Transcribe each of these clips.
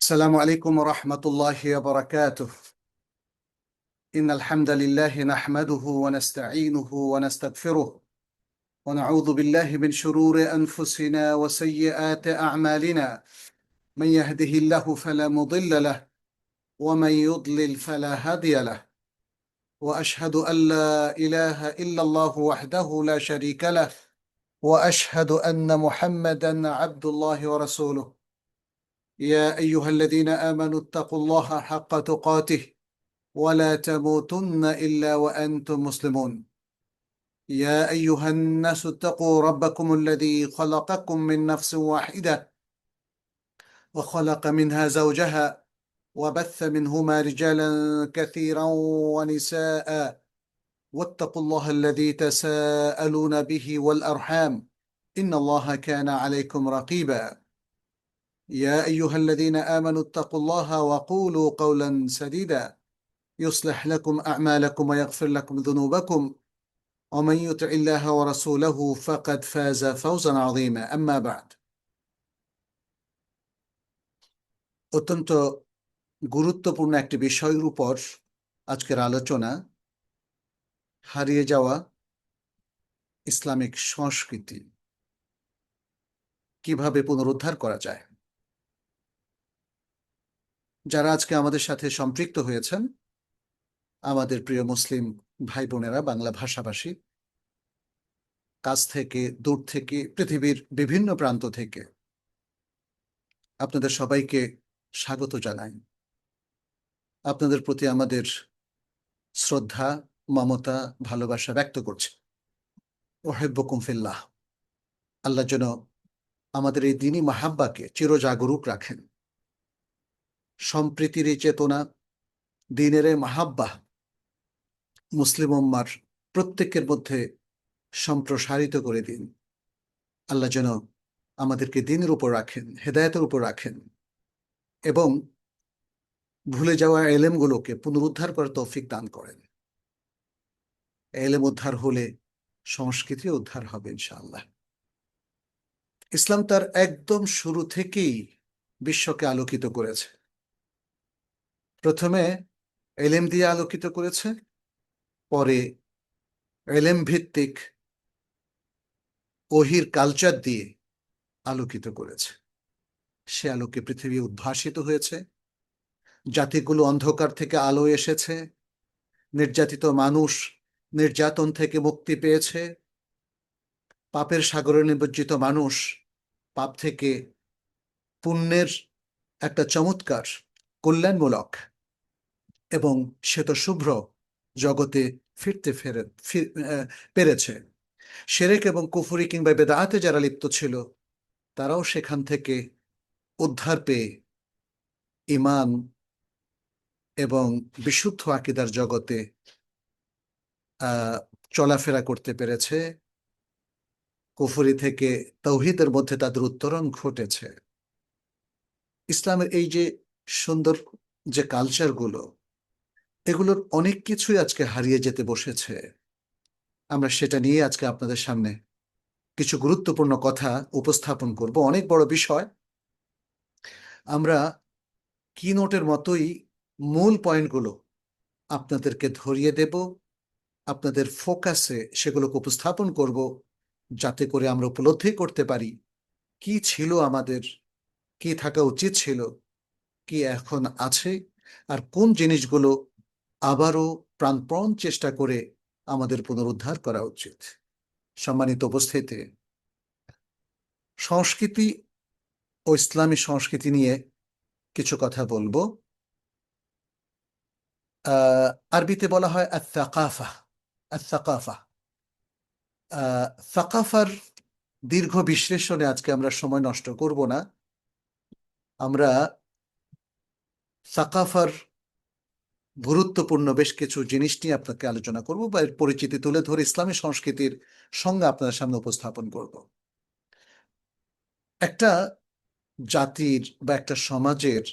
السلام عليكم ورحمة الله وبركاته. إن الحمد لله نحمده ونستعينه ونستغفره ونعوذ بالله من شرور أنفسنا وسيئات أعمالنا. من يهده الله فلا مضل له ومن يضلل فلا هادي له، وأشهد أن لا إله إلا الله وحده لا شريك له، وأشهد أن محمدا عبد الله ورسوله. يا أيها الذين آمنوا اتقوا الله حق تقاته ولا تموتن إلا وأنتم مسلمون. يا أيها الناس اتقوا ربكم الذي خلقكم من نفس واحدة وخلق منها زوجها وبث منهما رجالا كثيرا ونساء، واتقوا الله الذي تساءلون به والأرحام، إن الله كان عليكم رقيبا. يا أيها الذين آمنوا اتقوا الله وقولوا قولا سديدا يصلح لكم أعمالكم ويغفر لكم ذنوبكم، ومن يطع الله ورسوله فقد فاز فوزا عظيما. أما بعد، অত্যন্ত গুরুত্বপূর্ণ একটি বিষয়ের উপর আজকের আলোচনা, হারিয়ে যাওয়া ইসলামিক সংস্কৃতি কিভাবে পুনরুদ্ধার করা যায়। যারা আজকে আমাদের সাথে সম্পৃক্ত হয়েছেন, আমাদের প্রিয় মুসলিম ভাই বোনেরা, বাংলা ভাষাভাষী, কাছ থেকে দূর থেকে, পৃথিবীর বিভিন্ন প্রান্ত থেকে, আপনাদের সবাইকে স্বাগত জানাই। আপনাদের প্রতি আমাদের শ্রদ্ধা, মমতা, ভালোবাসা ব্যক্ত করছি। ওহিব্বুকুম ফিল্লাহ। আল্লাহ যেন আমাদের এই দ্বীনি মাহাব্বাকে চিরজাগরুক রাখেন। সম্প্রীতির এই চেতনা, দ্বীনের এই মাহাব্বা মুসলিম উম্মার প্রত্যেকের মধ্যে সম্প্রসারিত করে দিন। আল্লাহ যেন আমাদেরকে দ্বীনের উপর রাখেন, হেদায়েতের উপর রাখেন, এবং ভুলে যাওয়া এলেমগুলোকে পুনরুদ্ধার করার তৌফিক দান করেন। এলেম উদ্ধার হলে সংস্কৃতি উদ্ধার হবে ইনশাআল্লাহ। ইসলাম তার একদম শুরু থেকেই বিশ্বকে আলোকিত করেছে। প্রথমে এলেম দিয়ে আলোকিত করেছে, পরে এলেম ভিত্তিক ওহির কালচার দিয়ে আলোকিত করেছে। সে আলোকে পৃথিবী উদ্ভাসিত হয়েছে, জাতিগুলো অন্ধকার থেকে আলো এসেছে, নির্যাতিত মানুষ নির্যাতন থেকে মুক্তি পেয়েছে, পাপের সাগরে নিমজ্জিত মানুষ পাপ থেকে পুণ্যের একটা চমৎকার কল্যাণমূলক এবং শ্বেতশুভ্র জগতে ফিরতে পেরেছে। শিরক এবং কুফরি কিংবা বেদাতে যারা লিপ্ত ছিল, তারাও সেখান থেকে উদ্ধার পেয়ে ঈমান এবং বিশুদ্ধ আকীদার জগতে চলাফেরা করতে পেরেছে। কুফরি থেকে তাওহীদের মধ্যে তাদের উত্তরণ ঘটেছে। ইসলামের এই যে সুন্দর যে কালচারগুলো, এগুলোর অনেক কিছুই আজকে হারিয়ে যেতে বসেছে। আমরা সেটা নিয়ে আজকে আপনাদের সামনে কিছু গুরুত্বপূর্ণ কথা উপস্থাপন করব। অনেক বড় বিষয়। আমরা কিনোটের মতোই মূল পয়েন্টগুলো আপনাদেরকে ধরিয়ে দেব, আপনাদের ফোকাসে সেগুলোকে উপস্থাপন করব, যাতে করে আমরা উপলব্ধি করতে পারি কি ছিল আমাদের, কি থাকা উচিত ছিল, কি এখন আছে, আর কোন জিনিসগুলো আবারও প্রাণপণ চেষ্টা করে আমাদের পুনরুদ্ধার করা উচিত। সম্মানিত উপস্থিতি, সংস্কৃতি ও ইসলামী সংস্কৃতি নিয়ে কিছু কথা বলবো। আরবিতে বলা হয় আত-তাকাফা। আত-তাকাফা, সাকাফার দীর্ঘ বিশ্লেষণে আজকে আমরা সময় নষ্ট করব না। আমরা সাকাফার গুরুত্বপূর্ণ বেশ কিছু জিনিস নিয়ে আপনাকে আলোচনা করব, বা এর পরিচিতি তুলে ধরে ইসলামী সংস্কৃতির সঙ্গে আপনাদের সামনে উপস্থাপন করব। একটা জাতির বা একটা সমাজের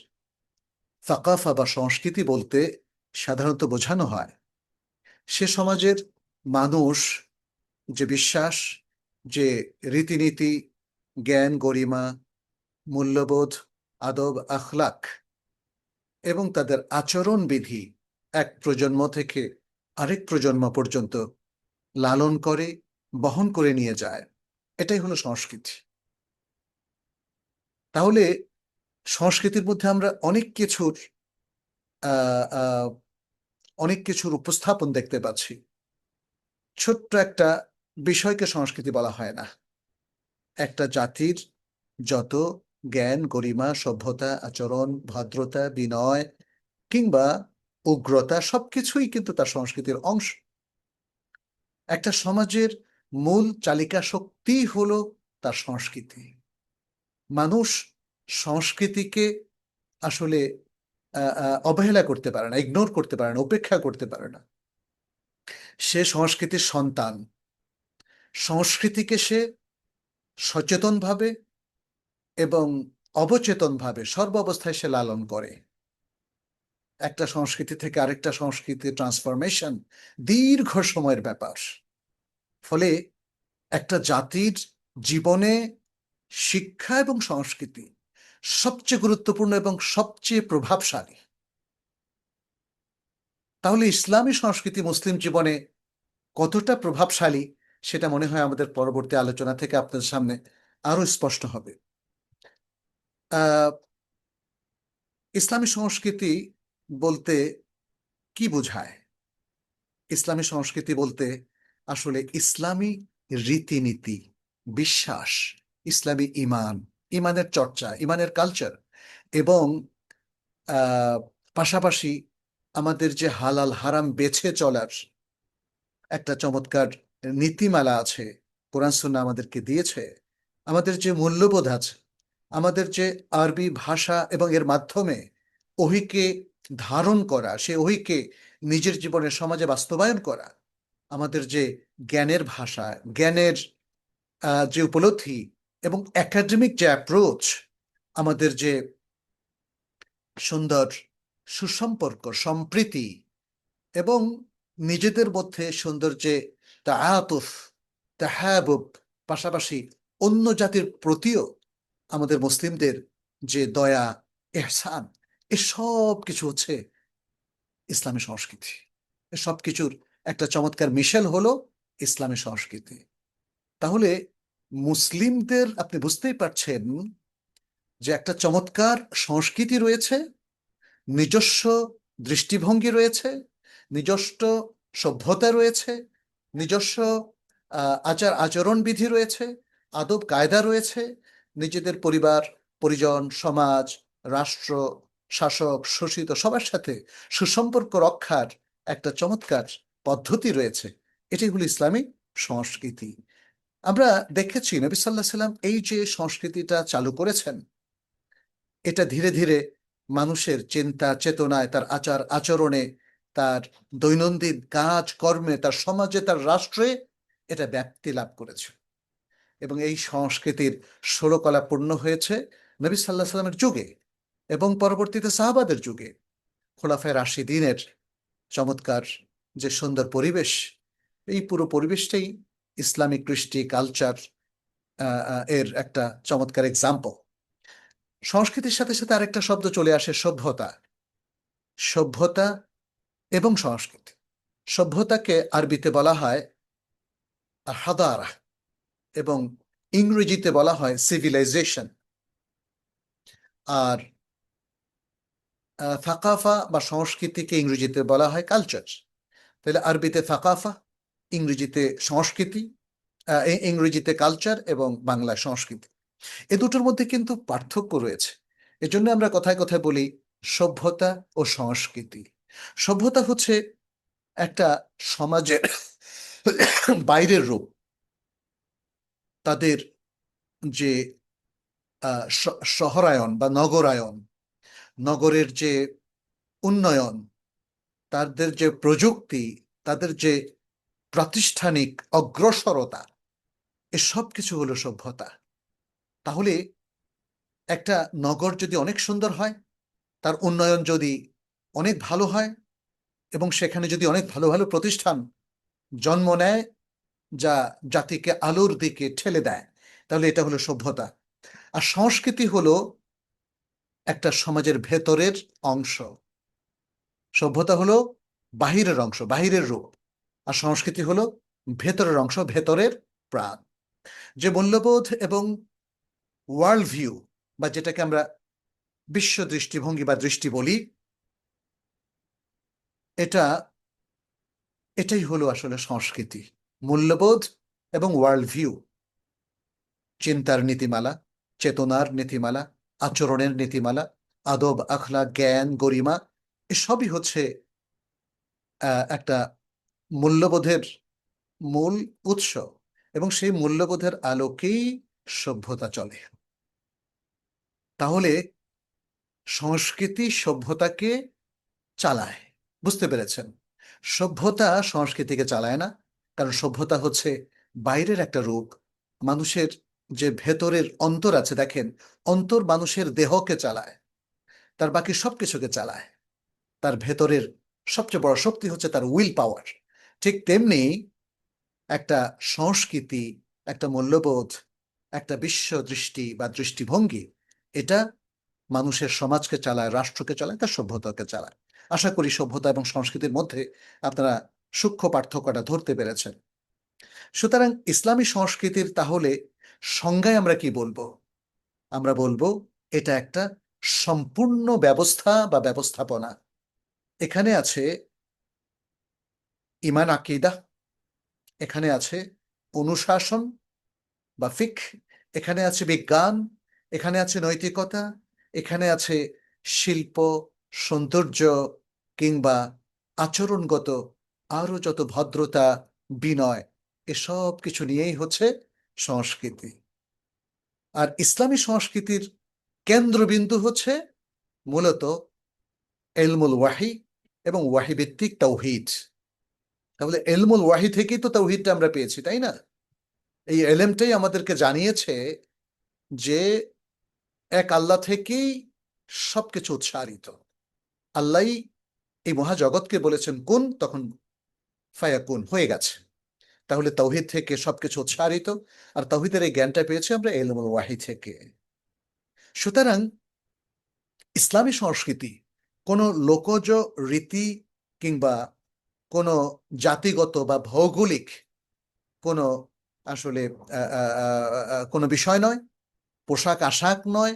সাকাফা বা সংস্কৃতি বলতে সাধারণত বোঝানো হয় সে সমাজের মানুষ যে বিশ্বাস, যে রীতিনীতি, জ্ঞান, গরিমা, মূল্যবোধ, আদব, আখলাক, এবং তাদের আচরণবিধি এক প্রজন্ম থেকে আরেক প্রজন্ম পর্যন্ত লালন করে, বহন করে নিয়ে যায়। এটাই হলো সংস্কৃতি। তাহলে সংস্কৃতির মধ্যে আমরা আহ, আহ, অনেক কিছুর উপস্থাপন দেখতে পাচ্ছি। ছোট্ট একটা বিষয়কে সংস্কৃতি বলা হয় না। একটা জাতির যত জ্ঞান, গরিমা, সভ্যতা, আচরণ, ভদ্রতা, বিনয় কিংবা উগ্রতা সবকিছুই কিন্তু তার সংস্কৃতির অংশ। একটা সমাজের মূল চালিকা শক্তি হলো তার সংস্কৃতি। মানুষ সংস্কৃতিকে আসলে অবহেলা করতে পারে না, ইগনোর করতে পারে না, উপেক্ষা করতে পারে না। সে সংস্কৃতির সন্তান। সংস্কৃতিকে সে সচেতনভাবে এবং অবচেতনভাবে সর্বাবস্থায় সে লালন করে। একটা সংস্কৃতি থেকে আরেকটা সংস্কৃতির ট্রান্সফরমেশন দীর্ঘ সময়ের ব্যাপার। ফলে একটা জাতির জীবনে শিক্ষা এবং সংস্কৃতি সবচেয়ে গুরুত্বপূর্ণ এবং সবচেয়ে প্রভাবশালী। তাহলে ইসলামী সংস্কৃতি মুসলিম জীবনে কতটা প্রভাবশালী সেটা মনে হয় আমাদের পরবর্তী আলোচনা থেকে আপনাদের সামনে আরো স্পষ্ট হবে। আহ ইসলামী সংস্কৃতি বলতে কি বোঝায়? ইসলামী সংস্কৃতি বলতে আসলে ইসলামী রীতিনীতি, বিশ্বাস, ইসলামী ইমান, ইমানের চর্চা, ইমানের কালচার এবং আহ পাশাপাশি আমাদের যে হালাল হারাম বেছে চলার একটা চমৎকার নীতিমালা আছে, কোরআন সুন্নাহ আমাদেরকে দিয়েছে। আমাদের যে মূল্যবোধ আছে, আমাদের যে আরবি ভাষা এবং এর মাধ্যমে ওহিকে ধারণ করা, সে ওহিকে নিজের জীবনে সমাজে বাস্তবায়ন করা, আমাদের যে জ্ঞানের ভাষা, জ্ঞানের যে উপলব্ধি এবং একাডেমিক যে অ্যাপ্রোচ, আমাদের যে সুন্দর সুসম্পর্ক, সম্প্রীতি এবং নিজেদের মধ্যে সুন্দর যে তাআতুফ, তাহাবুব, পাশাপাশি অন্য জাতির প্রতিও আমাদের মুসলিমদের যে দয়া, ইহসান, এসব কিছু হচ্ছে ইসলামী সংস্কৃতি। সব কিছুর একটা চমৎকার মিশেল হলো ইসলামী সংস্কৃতি। তাহলে মুসলিমদের আপনি বুঝতেই পারছেন যে একটা চমৎকার সংস্কৃতি রয়েছে, নিজস্ব দৃষ্টিভঙ্গি রয়েছে, নিজস্ব সভ্যতা রয়েছে, নিজস্ব আচার আচরণ বিধি রয়েছে, আদব কায়দা রয়েছে, নিজেদের পরিবার, পরিজন, সমাজ, রাষ্ট্র, শাসক, শোষিত সবার সাথে সুসম্পর্ক রক্ষার একটা চমৎকার পদ্ধতি রয়েছে। এটাই হলো ইসলামী সংস্কৃতি। আমরা দেখেছি নবী সাল্লাহ সাল্লাম এই যে সংস্কৃতিটা চালু করেছেন, এটা ধীরে ধীরে মানুষের চিন্তা চেতনায়, তার আচার আচরণে, তার দৈনন্দিন কাজ কর্মে, তার সমাজে, তার রাষ্ট্রে এটা ব্যাপ্তি লাভ করেছে। এবং এই সংস্কৃতির ষোলকলা পূর্ণ হয়েছে নবী সাল্লাহ সাল্লামের যুগে এবং পরবর্তীতে সাহাবাদের যুগে। খোলাফায়ে রাশিদিনের চমৎকার যে সুন্দর পরিবেশ, এই পুরো পরিবেশটাই ইসলামিক কৃষ্টি কালচার এর একটা চমৎকার এক্সাম্পল। সংস্কৃতির সাথে সাথে আরেকটা শব্দ চলে আসে, সভ্যতা। সভ্যতা এবং সংস্কৃতি। সভ্যতাকে আরবিতে বলা হয় হাদারা এবং ইংরেজিতে বলা হয় সিভিলাইজেশন। আর থাকাফা বা সংস্কৃতিকে ইংরেজিতে বলা হয় কালচার। তাহলে আরবিতে থাকাফা, ইংরেজিতে সংস্কৃতি, ইংরেজিতে কালচার এবং বাংলা সংস্কৃতি। এ দুটোর মধ্যে কিন্তু পার্থক্য রয়েছে। এজন্য আমরা কথায় কথায় বলি সভ্যতা ও সংস্কৃতি। সভ্যতা হচ্ছে একটা সমাজের বাইরের রূপ, তাদের যে শহরায়ন বা নগরায়ন, নগরের যে উন্নয়ন, তাদের যে প্রযুক্তি, তাদের যে প্রাতিষ্ঠানিক অগ্রসরতা, এসব কিছু হলো সভ্যতা। তাহলে একটা নগর যদি অনেক সুন্দর হয়, তার উন্নয়ন যদি অনেক ভালো হয় এবং সেখানে যদি অনেক ভালো ভালো প্রতিষ্ঠান জন্ম নেয় যা জাতিকে আলোর দিকে ঠেলে দেয়, তাহলে এটা হলো সভ্যতা। আর সংস্কৃতি হলো একটা সমাজের ভেতরের অংশ। সভ্যতা হলো বাহিরের অংশ, বাহিরের রূপ। আর সংস্কৃতি হলো ভেতরের অংশ, ভেতরের প্রাণ। যে মূল্যবোধ এবং ওয়ার্ল্ড ভিউ, বা যেটাকে আমরা বিশ্ব দৃষ্টিভঙ্গি বা দৃষ্টি বলি, এটা এটাই হলো আসলে সংস্কৃতি। মূল্যবোধ এবং ওয়ার্ল্ড ভিউ, চিন্তার নীতিমালা, চেতনার নীতিমালা, আচরণের নীতিমালা, আদব আখলাক, জ্ঞান, গরিমা, এসবই হচ্ছে একটা মূল্যবোধের মূল উৎস। এবং সেই মূল্যবোধের আলোকেই সভ্যতা চলে। তাহলে সংস্কৃতি সভ্যতাকে চালায়, বুঝতে পেরেছেন? সভ্যতা সংস্কৃতিকে চালায় না, কারণ সভ্যতা হচ্ছে বাইরের একটা রূপ। মানুষের যে ভেতরের অন্তর আছে, দেখেন, অন্তর মানুষের দেহকে চালায়, তার বাকি সবকিছুকে চালায়। তার ভেতরের সবচেয়ে বড় শক্তি হচ্ছে তার উইল পাওয়ার। ঠিক তেমনি একটা সংস্কৃতি, একটা মূল্যবোধ, একটা বিশ্ব দৃষ্টি বা দৃষ্টিভঙ্গি, এটা মানুষের সমাজকে চালায়, রাষ্ট্রকে চালায়, তার সভ্যতাকে চালায়। আশা করি সভ্যতা এবং সংস্কৃতির মধ্যে আপনারা সূক্ষ্ম পার্থক্যটা ধরতে পেরেছেন। সুতরাং ইসলামী সংস্কৃতির তাহলে সংজ্ঞায় আমরা কি বলবো? আমরা বলবো এটা একটা সম্পূর্ণ ব্যবস্থা বা ব্যবস্থাপনা। এখানে আছে ইমান আকিদা, এখানে আছে অনুশাসন বা ফিক, এখানে আছে বিজ্ঞান, এখানে আছে নৈতিকতা, এখানে আছে শিল্প, সৌন্দর্য, কিংবা আচরণগত আরো যত ভদ্রতা, বিনয়, এসব কিছু নিয়েই হচ্ছে সংস্কৃতি। আর ইসলামী সংস্কৃতির কেন্দ্রবিন্দু হচ্ছে মূলত এলমুল ওয়াহি এবং ওয়াহি ভিত্তিক তাওহীদ। তাহলে এলমুল ওয়াহি থেকেই তো তাওহীদটা আমরা পেয়েছি, তাই না? এই এলেমটাই আমাদেরকে জানিয়েছে যে এক আল্লাহ থেকেই সবকিছু উৎসারিত। আল্লাহ এই মহাজগৎকে বলেছেন কুন, তখন ফায়াকুন, হয়ে গেছে। তাহলে তাওহীদ থেকে সবকিছু উৎসারিত। আর তাওহীদের এই জ্ঞানটা পেয়েছি আমরা ইলমুল ওয়াহি থেকে। সুতরাং ইসলামী সংস্কৃতি কোনো লোকজ রীতি কিংবা কোনো জাতিগত বা ভৌগোলিক কোনো আসলে কোনো বিষয় নয়, পোশাক আশাক নয়,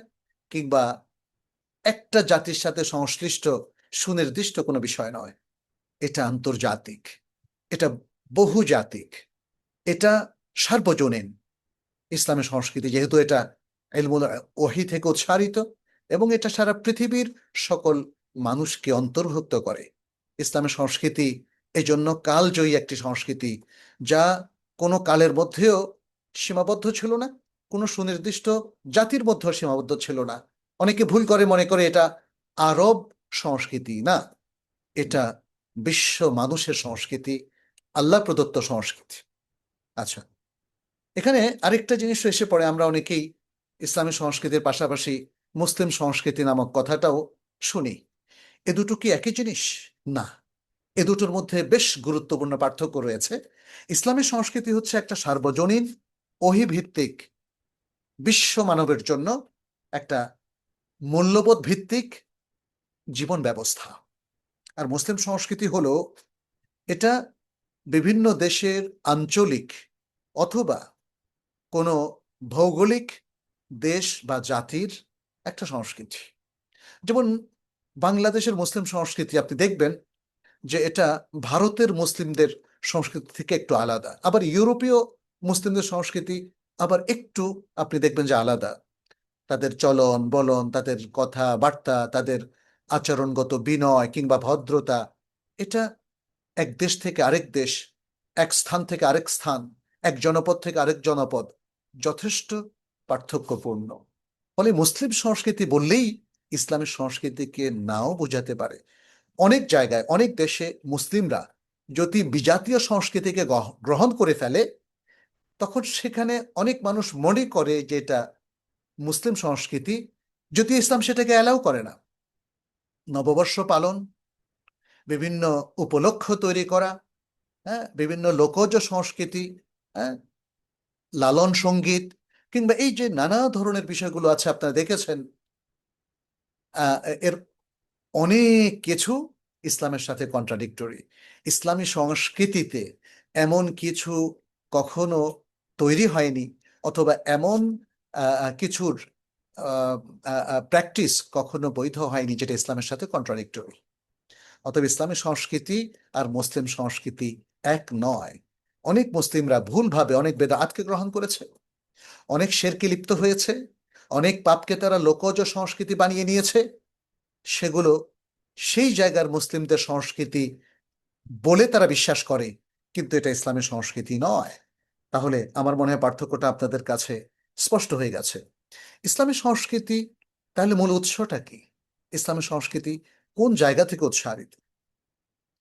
কিংবা একটা জাতির সাথে সংশ্লিষ্ট সুনির্দিষ্ট কোনো বিষয় নয়। এটা আন্তর্জাতিক, এটা বহুজাতিক, এটা সার্বজনীন। ইসলামের সংস্কৃতি যেহেতু এটা ইলমুল ওহী থেকে উৎসারিত, এবং এটা সারা পৃথিবীর সকল মানুষকে অন্তর্ভুক্ত করে। ইসলামের সংস্কৃতি এজন্য কালজয়ী একটি সংস্কৃতি, যা কোনো কালের মধ্যেও সীমাবদ্ধ ছিল না, কোনো সুনির্দিষ্ট জাতির মধ্যেও সীমাবদ্ধ ছিল না। অনেকে ভুল করে মনে করে এটা আরব সংস্কৃতি। না, এটা বিশ্ব মানুষের সংস্কৃতি, আল্লাহ প্রদত্ত সংস্কৃতি। আচ্ছা, এখানে আরেকটা জিনিস এসে পড়ে। আমরা অনেকেই ইসলামী সংস্কৃতির পাশাপাশি মুসলিম সংস্কৃতি নামক কথাটাও শুনি। এ দুটো কি একই জিনিস? না, এ দুটোর মধ্যে বেশ গুরুত্বপূর্ণ পার্থক্য রয়েছে। ইসলামী সংস্কৃতি হচ্ছে একটা সার্বজনীন ওহীভিত্তিক বিশ্ব মানবের জন্য একটা মূল্যবোধ ভিত্তিক জীবন ব্যবস্থা। আর মুসলিম সংস্কৃতি হলো এটা বিভিন্ন দেশের আঞ্চলিক অথবা কোনো ভৌগোলিক দেশ বা জাতির একটা সংস্কৃতি। যেমন বাংলাদেশের মুসলিম সংস্কৃতি আপনি দেখবেন যে এটা ভারতের মুসলিমদের সংস্কৃতি থেকে একটু আলাদা। আবার ইউরোপীয় মুসলিমদের সংস্কৃতি আবার একটু আপনি দেখবেন যে আলাদা। তাদের চলন বলন, তাদের কথাবার্তা, তাদের আচরণগত বিনয় কিংবা ভদ্রতা, এটা এক দেশ থেকে আরেক দেশ, এক স্থান থেকে আরেক স্থান, এক জনপদ থেকে আরেক জনপদ যথেষ্ট পার্থক্যপূর্ণ। ফলে মুসলিম সংস্কৃতি বললেই ইসলামের সংস্কৃতিকে নাও বোঝাতে পারে। অনেক জায়গায়, অনেক দেশে মুসলিমরা যদি বিজাতীয় সংস্কৃতিকে গ্রহণ করে ফেলে, তখন সেখানে অনেক মানুষ মনে করে যে এটা মুসলিম সংস্কৃতি, যদি ইসলাম সেটাকে অ্যালাউ করে না। নববর্ষ পালন, বিভিন্ন উপলক্ষ তৈরি করা, হ্যাঁ, বিভিন্ন লোকজ সংস্কৃতি, হ্যাঁ, লালন সঙ্গীত, কিংবা এই যে নানা ধরনের বিষয়গুলো আছে, আপনারা দেখেছেন এর অনেক কিছু ইসলামের সাথে কন্ট্রাডিক্টরি। ইসলামী সংস্কৃতিতে এমন কিছু কখনো তৈরি হয়নি, অথবা এমন কিছুর প্র্যাকটিস কখনো বৈধ হয়নি যেটা ইসলামের সাথে কন্ট্রাডিক্টরি। অতএব ইসলামী সংস্কৃতি আর মুসলিম সংস্কৃতি এক নয়। অনেক মুসলিমরা ভুলভাবে অনেক বেদাতকে গ্রহণ করেছে, অনেক শিরকে লিপ্ত হয়েছে, অনেক পাপকে তারা লোকজ সংস্কৃতি বানিয়ে নিয়েছে। সেগুলো সেই জায়গার মুসলিমদের সংস্কৃতি বলে তারা বিশ্বাস করে, কিন্তু এটা ইসলামের সংস্কৃতি নয়। তাহলে আমার মনে হয় পার্থক্যটা আপনাদের কাছে স্পষ্ট হয়ে গেছে। ইসলামী সংস্কৃতি তাহলে মূল উৎসটা কি? ইসলামের সংস্কৃতি কোন জায়গা থেকে উৎসারিত?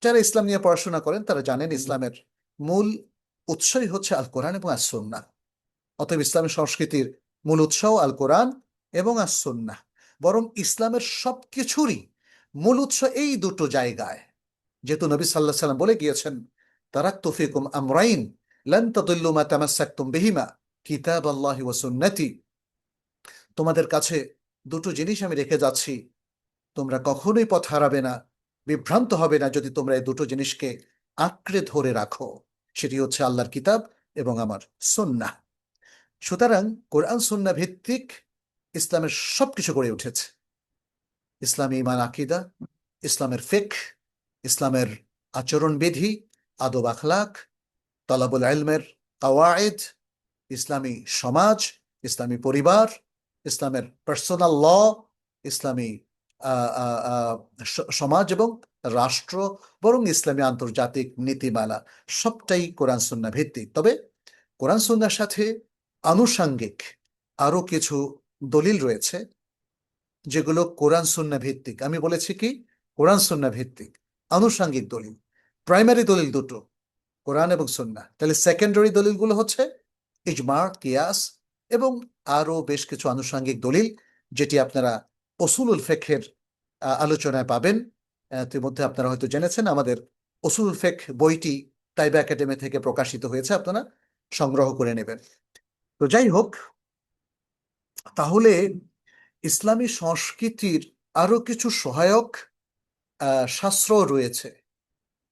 যারা ইসলাম নিয়ে পড়াশোনা করেন তারা জানেন ইসলামের মূল উৎসই হচ্ছে আল কোরআন এবং আস সুন্নাহ। অতএব ইসলামী সংস্কৃতির মূল উৎসও আল কোরআন এবং আস সুন্নাহ। বরং ইসলামের সবকিছুরই মূল উৎস এই দুটো জায়গায়। যেহেতু নবী সাল্লাল্লাহু আলাইহি সাল্লাম বলে গিয়েছেন, তারাকতু ফিকুম আমরাইন লান তাদিল্লু মা তামাসসাকতুম বিহিমা কিতাবাল্লাহি ওয়া সুন্নতি। তোমাদের কাছে দুটো জিনিস আমি রেখে যাচ্ছি, তোমরা কখনোই পথ হারাবে না, বিভ্রান্ত হবে না যদি তোমরা এই দুটো জিনিসকে আঁকড়ে ধরে রাখো। সেটি হচ্ছে আল্লাহর কিতাব এবং আমার সুন্নাহ। সুতরাং কোরআন সুন্নাহ ভিত্তিক ইসলামের সবকিছু গড়ে উঠেছে। ইসলামী ঈমান আকীদা, ইসলামের ফিকহ, ইসলামের আচরণবিধি, আদব আখলাক, তালাবুল ইলমের কাওয়ায়েদ, ইসলামী সমাজ, ইসলামী পরিবার, ইসলামের পার্সোনাল ল, ইসলামী সমাজ এবং রাষ্ট্র, বরং ইসলামী আন্তর্জাতিক নীতিমালা, সবটাই কোরআন সুন্নাহ ভিত্তিক। তবে কোরআন সুন্নাহর সাথে আনুষাঙ্গিক আরো কিছু দলিল রয়েছে যেগুলো কোরআন সুন্নাহ ভিত্তিক। আমি বলেছি কি কোরআন সুন্নাহ ভিত্তিক। আনুষাঙ্গিক দলিল, প্রাইমারি দলিল দুটো, কোরআন এবং সুন্নাহ। তাহলে সেকেন্ডারি দলিলগুলো হচ্ছে ইজমা, কিয়াস এবং আরো বেশ কিছু আনুষাঙ্গিক দলিল, যেটি আপনারা উসুলুল ফিকহের আলোচনায় পাবেন। ইতিমধ্যে আপনারা হয়তো জেনেছেন আমাদের উসুলুল ফিকহ বইটি তাইবা একাডেমি থেকে প্রকাশিত হয়েছে, আপনারা সংগ্রহ করে নেবেন। তো যাই হোক, তাহলে ইসলামী সংস্কৃতির আরো কিছু সহায়ক শাস্ত্র রয়েছে।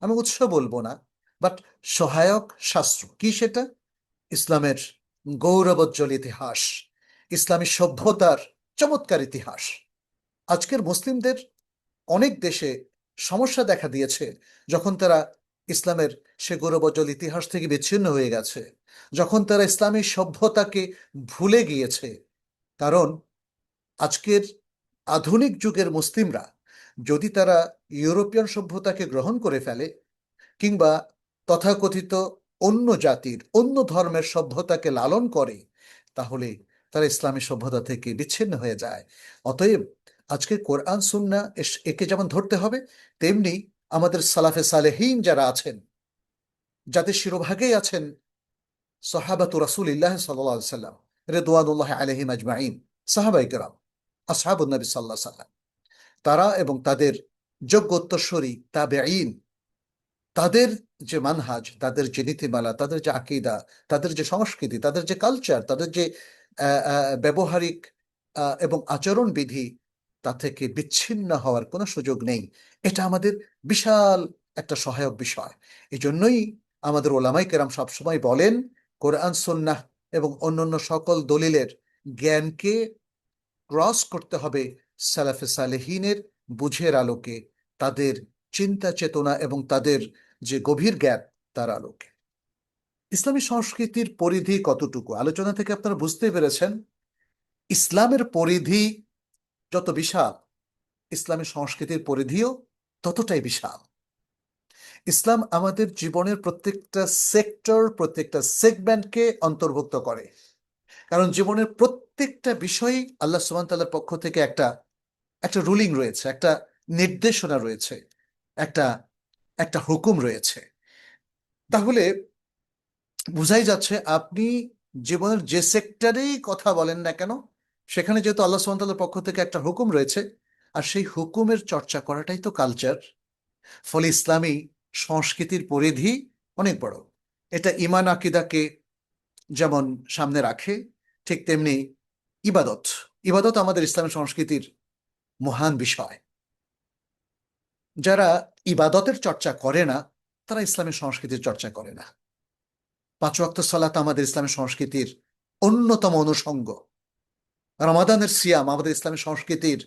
আমি উৎস বলবো না, বাট সহায়ক শাস্ত্র কি সেটা? ইসলামের গৌরবোজ্জ্বল ইতিহাস, ইসলামী সভ্যতার চমৎকার ইতিহাস। আজকের মুসলিমদের অনেক দেশে সমস্যা দেখা দিয়েছে যখন তারা ইসলামের সে গৌরবোজ্জ্বল ইতিহাস থেকে বিচ্ছিন্ন হয়ে গেছে, যখন তারা ইসলামী সভ্যতাকে ভুলে গিয়েছে। কারণ আজকের আধুনিক যুগের মুসলিমরা যদি তারা ইউরোপিয়ান সভ্যতাকে গ্রহণ করে ফেলে, কিংবা তথাকথিত অন্য জাতির অন্য ধর্মের সভ্যতাকে লালন করে, তাহলে তারা ইসলামী সভ্যতা থেকে বিচ্ছিন্ন হয়ে যায়। অতএব আজকে কোরআন সুন্নাহ একে যেমন ধরতে হবে, তেমনি আমাদের সালাফে সালেহীন যারা আছেন, যাদের শিরোভাগেই আছেন সাহাবাতু রাসূলিল্লাহ সাল্লাল্লাহু আলাইহি সাল্লাম রিদওয়ানুল্লাহি আলাইহিম আজমাইন, সাহাবায়ে কেরাম, আসহাবুন নবী সাল্লাল্লাহু আলাইহি সাল্লাম, তারা এবং তাদের যোগ্য উত্তরসূরি তাবেঈন, তাদের যে মানহাজ, তাদের যে নীতিমালা, তাদের যে আকীদা, তাদের যে সংস্কৃতি, তাদের যে কালচার, তাদের যে ব্যবহারিক এবং আচরণ বিধি, তা থেকে বিচ্ছিন্ন হওয়ার কোনো সুযোগ নেই। এটা আমাদের বিশাল একটা সহায়ক বিষয়। এই জন্যই আমাদের ওলামায়ে কেরাম সবসময় বলেন, কোরআন সুন্নাহ এবং অন্যান্য সকল দলিলের জ্ঞানকে ক্রস করতে হবে সালাফে সালেহিনের বুঝের আলোকে, তাদের চিন্তা চেতনা এবং তাদের যে গভীর জ্ঞান, তার আলোকে। ইসলামী সংস্কৃতির পরিধি কতটুকু আলোচনা থেকে আপনারা বুঝতে পেরেছেন। ইসলামের পরিধি যত বিশাল, ইসলামী সংস্কৃতির পরিধিও ততটাই বিশাল। ইসলাম আমাদের জীবনের প্রত্যেকটা সেক্টর, প্রত্যেকটা সেগমেন্টকে অন্তর্ভুক্ত করে। কারণ জীবনের প্রত্যেকটা বিষয়ই আল্লাহ সুবহানাহু ওয়া তাআলার পক্ষ থেকে একটা একটা রুলিং রয়েছে, একটা নির্দেশনা রয়েছে, একটা একটা হুকুম রয়েছে। তাহলে বোঝাই যাচ্ছে আপনি জীবনের যে সেক্টরেই কথা বলেন না কেন, সেখানে যেহেতু আল্লাহ সুবহানাহু ওয়া তাআলার পক্ষ থেকে একটা হুকুম রয়েছে, আর সেই হুকুমের চর্চা করাটাই তো কালচার। ফলে ইসলামী সংস্কৃতির পরিধি অনেক বড়। এটা ঈমান আকীদাকে যেমন সামনে রাখে, ঠিক তেমনি ইবাদত। ইবাদত আমাদের ইসলামী সংস্কৃতির মহান বিষয়। যারা ইবাদতের চর্চা করে না তারা ইসলামের সংস্কৃতির চর্চা করে না। পাঁচ ওয়াক্ত সালাত আমাদের ইসলামের সংস্কৃতির অন্যতম অনুষঙ্গ। রমাদানের সিয়াম আমাদের ইসলামের সংস্কৃতির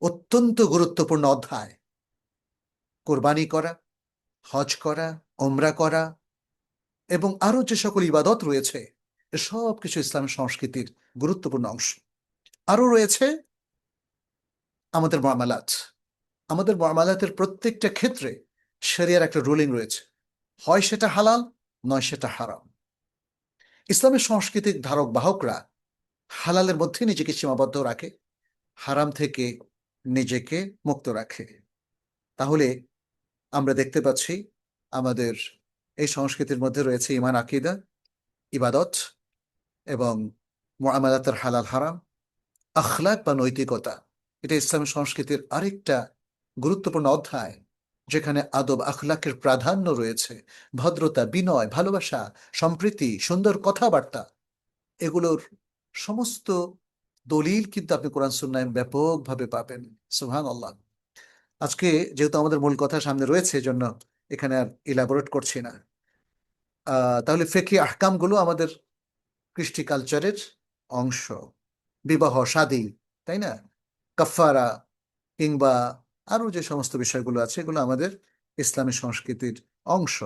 অত্যন্ত গুরুত্বপূর্ণ অধ্যায়। কোরবানি করা, হজ করা, ওমরা করা এবং আরো যে সকল ইবাদত রয়েছে সব কিছু ইসলামের সংস্কৃতির গুরুত্বপূর্ণ অংশ। আরো রয়েছে আমাদের মুআমালাত। আমাদের মুআমালাতের প্রত্যেকটা ক্ষেত্রে শরিয়ার একটা রুলিং রয়েছে, হয় সেটা হালাল নয় সেটা হারাম। ইসলামের সাংস্কৃতিক ধারক বাহকরা হালালের মধ্যে নিজেকে সীমাবদ্ধ রাখে, হারাম থেকে নিজেকে মুক্ত রাখে। তাহলে আমরা দেখতে পাচ্ছি আমাদের এই সংস্কৃতির মধ্যে রয়েছে ঈমান, আকীদা, ইবাদত এবং মুআমালাতের হালাল হারাম, আখলাক বা নৈতিকতা। এটা ইসলামের সংস্কৃতির আরেকটা গুরুত্বপূর্ণ অধ্যায়, যেখানে আদব আখলাকের প্রাধান্য রয়েছে। ভদ্রতা, বিনয়, ভালোবাসা, সম্প্রীতি, সুন্দর কথাবার্তা, এগুলোর সমস্ত দলিল কিন্তু আপনি কোরআন সুন্নায় ব্যাপকভাবে পাবেন। সুবহানাল্লাহ। আজকে যেহেতু আমাদের মূল কথা সামনে রয়েছে জন্য এখানে আর ইলাবোরেট করছি না। তাহলে ফিকহি আহকামগুলো আমাদের কৃষ্টি কালচারের অংশ। বিবাহ, শাদী, তাই না, কাফারা কিংবা আরো যে সমস্ত বিষয়গুলো আছে এগুলো আমাদের ইসলামী সংস্কৃতির অংশ।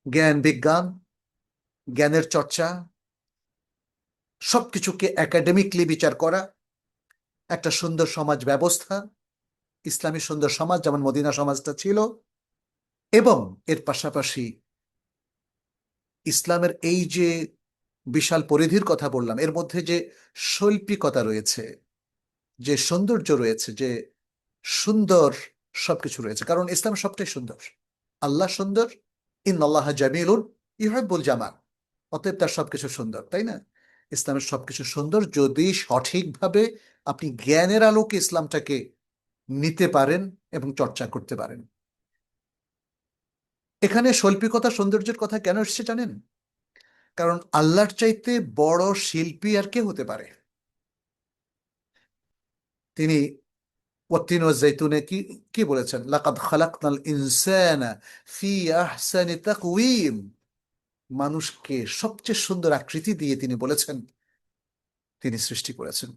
জ্ঞান, বিজ্ঞান, জ্ঞানের চর্চা, সবকিছুকে একাডেমিকলি বিচার করা, একটা সুন্দর সমাজ ব্যবস্থা, ইসলামী সুন্দর সমাজ যেমন মদিনা সমাজটা ছিল, এবং এর পাশাপাশি ইসলামের এই যে বিশাল পরিধির কথা বললাম এর মধ্যে যে শৈল্পিকতা রয়েছে, যে সৌন্দর্য রয়েছে, যে সুন্দর সবকিছু রয়েছে। কারণ ইসলাম সবটাই সুন্দর। আল্লাহ সুন্দর, ইন্নাল্লাহা জামিলুন ইউহিব্বুল জামাল। অতএব তার সবকিছু সুন্দর, তাই না? ইসলামের সবকিছু সুন্দর যদি সঠিকভাবে আপনি জ্ঞানের আলোকে ইসলামটাকে নিতে পারেন এবং চর্চা করতে পারেন। এখানে শৈল্পিকতা, সৌন্দর্যের কথা কেন এসছে জানেন? কারণ আল্লাহর চাইতে বড় শিল্পী আর কে হতে পারে? তিনি ওয়াত্তিন ওয়াজ জাইতুনে কি কি বলেছেন? লাকাদ খালাকনাল ইনসানা ফি আহসানি তাকওয়িম। মানুষকে সবচেয়ে সুন্দর আকৃতি দিয়ে তিনি বলেছেন তিনি সৃষ্টি করেছেন।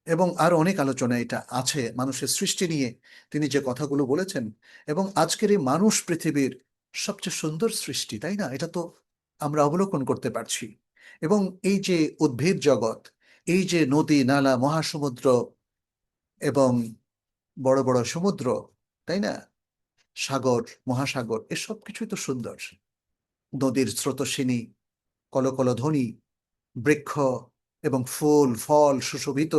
এবং আরো অনেক আলোচনা এটা আছে মানুষের সৃষ্টি নিয়ে তিনি যে কথাগুলো বলেছেন। এবং আজকের এই মানুষ পৃথিবীর সবচেয়ে সুন্দর সৃষ্টি, তাই না? এটা তো আমরা অবলোকন করতে পারছি। এবং এই যে উদ্ভিদ জগৎ, এই যে নদী, নালা, মহাসমুদ্র এবং বড় বড় সমুদ্র, তাই না, সাগর, মহাসাগর, এসব কিছুই তো সুন্দর। নদীর স্রোতস্বিনী, কলকলধ্বনি, বৃক্ষ এবং ফুল ফল সুশোভিত,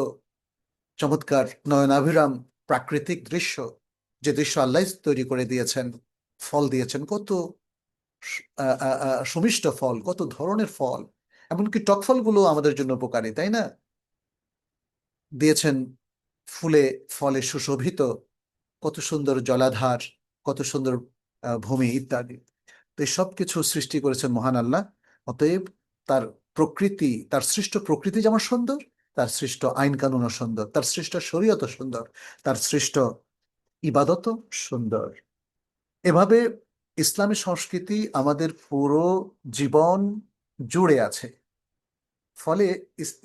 চমৎকার নয়নাভিরাম প্রাকৃতিক দৃশ্য, যে দৃশ্য আল্লাহ তৈরি করে দিয়েছেন। ফল দিয়েছেন কত সুমিষ্ট ফল, কত ধরনের ফল, এমনকি টক ফলগুলো আমাদের জন্য উপকারী, তাই না? দিয়েছেন ফুলে ফলে সুশোভিত কত সুন্দর জলাধার, কত সুন্দর ভূমি ইত্যাদি। তো এই সব কিছু সৃষ্টি করেছেন মহান আল্লাহ। অতএব তার প্রকৃতি, তার সৃষ্ট প্রকৃতি যেমন সুন্দর, তার সৃষ্ট আইন কানুনও সুন্দর, তার সৃষ্ট শরীয়তও সুন্দর, তার সৃষ্ট ইবাদতও সুন্দর। এভাবে ইসলামী সংস্কৃতি আমাদের পুরো জীবন জুড়ে আছে। ফলে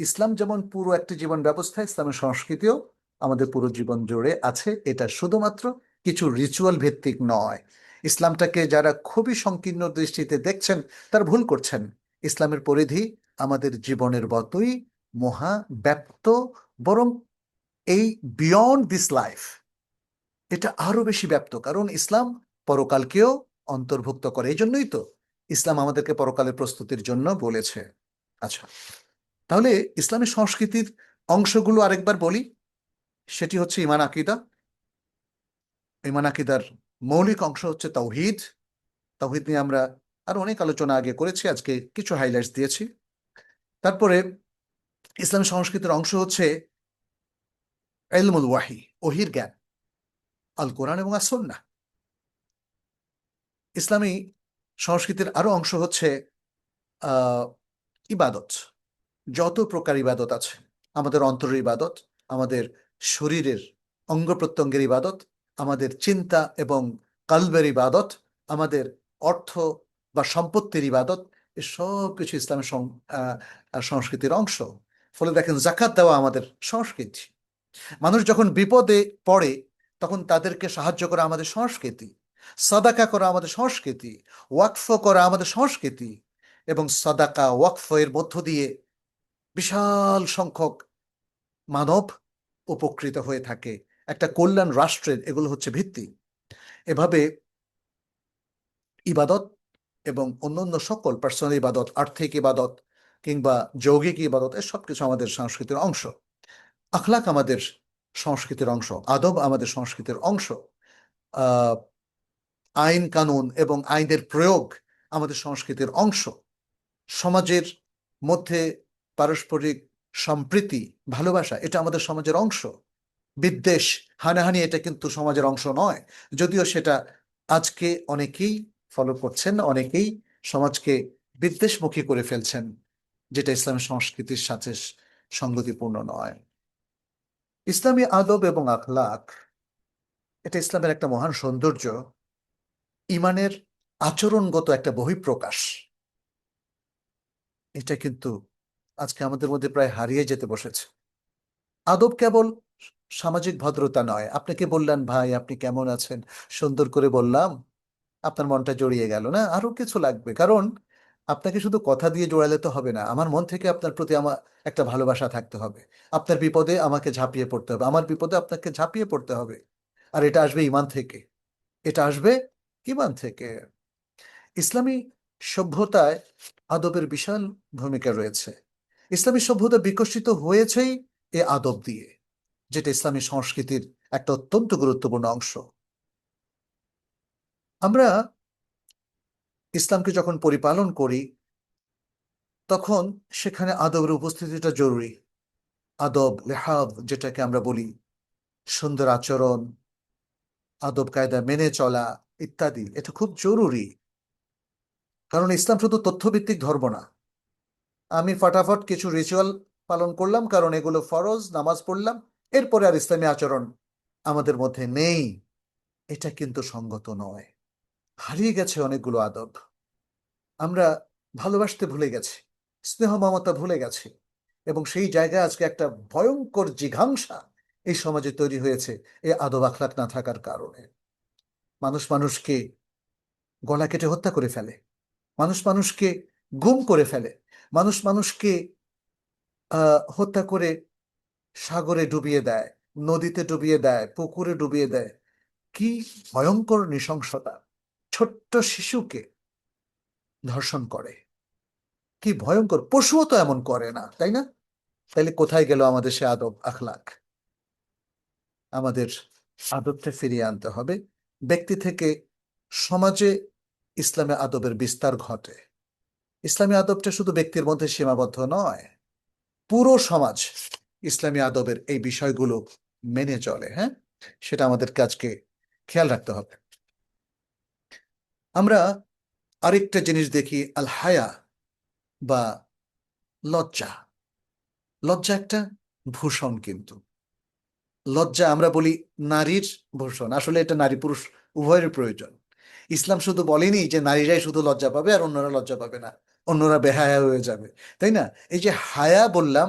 ইসলাম যেমন পুরো একটি জীবন ব্যবস্থা, ইসলামের সংস্কৃতিও আমাদের পুরো জীবন জুড়ে আছে। এটা শুধুমাত্র কিছু রিচুয়াল ভিত্তিক নয়। ইসলামটাকে যারা খুবই সংকীর্ণ দৃষ্টিতে দেখছেন তারা ভুল করছেন। ইসলামের পরিধি আমাদের জীবনের মতোই মহাব্যাপ্ত, বরং এই বিয়ন্ড দিস লাইফ এটা আরো বেশি ব্যাপ্ত। কারণ ইসলাম পরকালকেও অন্তর্ভুক্ত করে। এই জন্যই তো ইসলাম আমাদেরকে পরকালের প্রস্তুতির জন্য বলেছে। আচ্ছা, তাহলে ইসলামী সংস্কৃতির অংশগুলো আরেকবার বলি। সেটি হচ্ছে ঈমান, আকীদা। ঈমান আকীদার মৌলিক অংশ হচ্ছে তাওহীদ। তাওহীদ নিয়ে আমরা আরো অনেক আলোচনা আগে করেছি, আজকে কিছু হাইলাইটস দিয়েছি। তারপরে ইসলামী সংস্কৃতির অংশ হচ্ছে ইলমুল ওয়াহি, ওহির জ্ঞান, আল কোরআন এবং আস সুন্নাহ। ইসলামী সংস্কৃতির আরো অংশ হচ্ছে আহ ইবাদত। যত প্রকার ইবাদত আছে, আমাদের অন্তরের ইবাদত, আমাদের শরীরের অঙ্গ প্রত্যঙ্গের ইবাদত, আমাদের চিন্তা এবং কালবের ইবাদত, আমাদের অর্থ বা সম্পত্তির ইবাদত, এসব কিছু ইসলামের সংস্কৃতির অংশ। ফলে দেখেন, জাকাত দেওয়া আমাদের সংস্কৃতি। মানুষ যখন বিপদে পড়ে তখন তাদেরকে সাহায্য করা আমাদের সংস্কৃতি। সাদাকা করা আমাদের সংস্কৃতি। ওয়াকফ করা আমাদের সংস্কৃতি। এবং সাদাকা ওয়াকফ এর মধ্য দিয়ে বিশাল সংখ্যক মানব উপকৃত হয়ে থাকে। একটা কল্যাণ রাষ্ট্রের এগুলো হচ্ছে ভিত্তি। এভাবে ইবাদত এবং অন্যান্য সকল পার্সোনাল ইবাদত, আর্থিক ইবাদত কিংবা যৌগিক ইবাদত, এসব কিছু আমাদের সংস্কৃতির অংশ। আখলাক আমাদের সংস্কৃতির অংশ, আদব আমাদের সংস্কৃতির অংশ। আহ আইন কানুন এবং আইনের প্রয়োগ আমাদের সংস্কৃতির অংশ। সমাজের মধ্যে পারস্পরিক সম্প্রীতি, ভালোবাসা, এটা আমাদের সমাজের অংশ। বিদ্বেষ, হানাহানি, এটা কিন্তু সমাজের অংশ নয়, যদিও সেটা আজকে অনেকেই ফলো করছেন, অনেকেই সমাজকে বিদ্বেষমুখী করে ফেলছেন, যেটা ইসলামের সংস্কৃতির সাথে সঙ্গতিপূর্ণ নয়। ইসলামী আদব এবং আখলাক, এটা ইসলামের একটা মহান সৌন্দর্য, ইমানের আচরণগত একটা বহিঃপ্রকাশ। এটা কিন্তু আজকে আমাদের মধ্যে প্রায় হারিয়ে যেতে বসেছে। আদব কেবল সামাজিক ভদ্রতা নয়। আপনাকে বললেন, ভাই আপনি কেমন আছেন, সুন্দর করে বললাম, আপনার মনটা জড়িয়ে গেল না? আরো কিছু লাগবে, কারণ আপনাকে শুধু কথা দিয়ে জোড়ালে তো হবে না। আমার মন থেকে আপনার প্রতি আমার একটা ভালোবাসা থাকতে হবে। আপনার বিপদে আমাকে ঝাঁপিয়ে পড়তে হবে, আমার বিপদে আপনাকে ঝাঁপিয়ে পড়তে হবে। আর এটা আসবে ইমান থেকে, এটা আসবে ইমান থেকে। ইসলামী সভ্যতায় আদবের বিশাল ভূমিকা রয়েছে। ইসলামী সভ্যতা বিকশিত হয়েছেই এ আদব দিয়ে, যেটা ইসলামী সংস্কৃতির একটা অত্যন্ত গুরুত্বপূর্ণ অংশ। আমরা ইসলামকে যখন পরিপালন করি তখন সেখানে আদবের উপস্থিতিটা জরুরি। আদব লেহাব যেটাকে আমরা বলি, সুন্দর আচরণ, আদব কায়দা মেনে চলা ইত্যাদি, এটা খুব জরুরি। কারণ ইসলাম শুধু তথ্যভিত্তিক ধর্ম না। আমি ফটাফট কিছু রিচুয়াল পালন করলাম কারণ এগুলো ফরজ, নামাজ পড়লাম, এরপরে আর ইসলামী আচরণ আমাদের মধ্যে নেই, এটা কিন্তু সঙ্গত নয়। হারিয়ে গেছে অনেকগুলো আদব। আমরা ভালোবাসতে ভুলে গেছি, স্নেহ মমতা ভুলে গেছি, এবং সেই জায়গায় আজকে একটা ভয়ঙ্কর জিঘাংসা এই সমাজে তৈরি হয়েছে এই আদব আখলাক না থাকার কারণে। মানুষ মানুষকে গলা কেটে হত্যা করে ফেলে, মানুষ মানুষকে গুম করে ফেলে, মানুষ মানুষকে হত্যা করে সাগরে ডুবিয়ে দেয়, নদীতে ডুবিয়ে দেয়, পুকুরে ডুবিয়ে দেয়। কি ভয়ঙ্কর নৃশংসতা! ছোট্ট শিশুকে ধর্ষণ করে, কি ভয়ঙ্কর! পশুও তো এমন করে না, তাই না? তাইলে কোথায় গেল আমাদের সে আদব আখলাক? আমাদের আদবটা ফিরিয়ে আনতে হবে। ব্যক্তি থেকে সমাজে ইসলামী আদবের বিস্তার ঘটে। ইসলামী আদবটা শুধু ব্যক্তির মধ্যে সীমাবদ্ধ নয়, পুরো সমাজ ইসলামী আদবের এই বিষয়গুলো মেনে চলে। হ্যাঁ, সেটা আমাদের কাজকে খেয়াল রাখতে হবে। আমরা আরেকটা জিনিস দেখি, আল হায়া বা লজ্জা। লজ্জা একটা ভূষণ, কিন্তু লজ্জা আমরা বলি নারীর ভূষণ, আসলে এটা নারী পুরুষ উভয়ের প্রয়োজন। ইসলাম শুধু বলেনি যে নারীরাই শুধু লজ্জা পাবে আর অন্যরা লজ্জা পাবে না, অন্যরা বেহায়া হয়ে যাবে, তাই না? এই যে হায়া বললাম,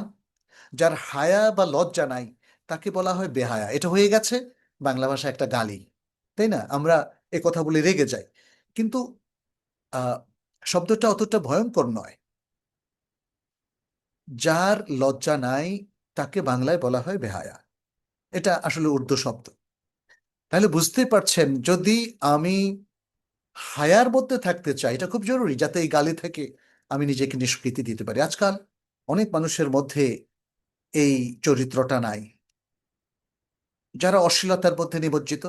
যার হায়া বা লজ্জা নাই তাকে বলা হয় বেহায়া। এটা হয়ে গেছে বাংলা ভাষা একটা গালি, তাই না? আমরা এ কথা বলে রেগে যাই, কিন্তু আহ শব্দটা অতটা ভয়ঙ্কর নয়। যার লজ্জা নাই তাকে বাংলায় বলা হয় বেহায়া। এটা আসলে উর্দু শব্দ। তাহলে বুঝতেই পারছেন, যদি আমি হায়ার মধ্যে থাকতে চাই, এটা খুব জরুরি যাতে এই গালি থেকে আমি নিজেকে নিষ্কৃতি দিতে পারি। আজকাল অনেক মানুষের মধ্যে এই চরিত্রটা নাই, যারা অশ্লীলতার মধ্যে নিমজ্জিত,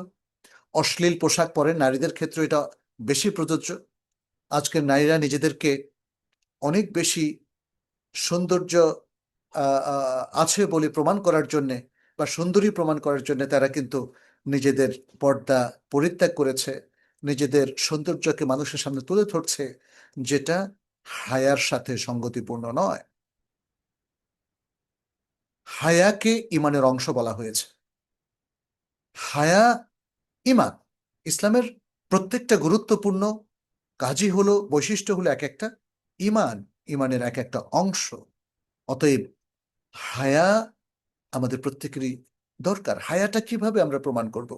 অশ্লীল পোশাক পরেন। নারীদের ক্ষেত্রে এটা বেশি প্রযোজ্য। আজকের নারীরা নিজেদেরকে অনেক বেশি সৌন্দর্য আছে বলে প্রমাণ করার জন্যে বা সুন্দরী প্রমাণ করার জন্য তারা কিন্তু নিজেদের পর্দা পরিত্যাগ করেছে, নিজেদের সৌন্দর্যকে মানুষের সামনে তুলে ধরছে, যেটা হায়ার সাথে সঙ্গতিপূর্ণ নয়। হায়াকে ইমানের অংশ বলা হয়েছে। হায়া ইমান। ইসলামের প্রত্যেকটা গুরুত্বপূর্ণ কাজই হলো, বৈশিষ্ট্য হলো এক একটা ইমান, ইমানের এক একটা অংশ। অতএব হায়া আমাদের প্রত্যেকেরই দরকার। হায়াটা কিভাবে আমরা প্রমাণ করব?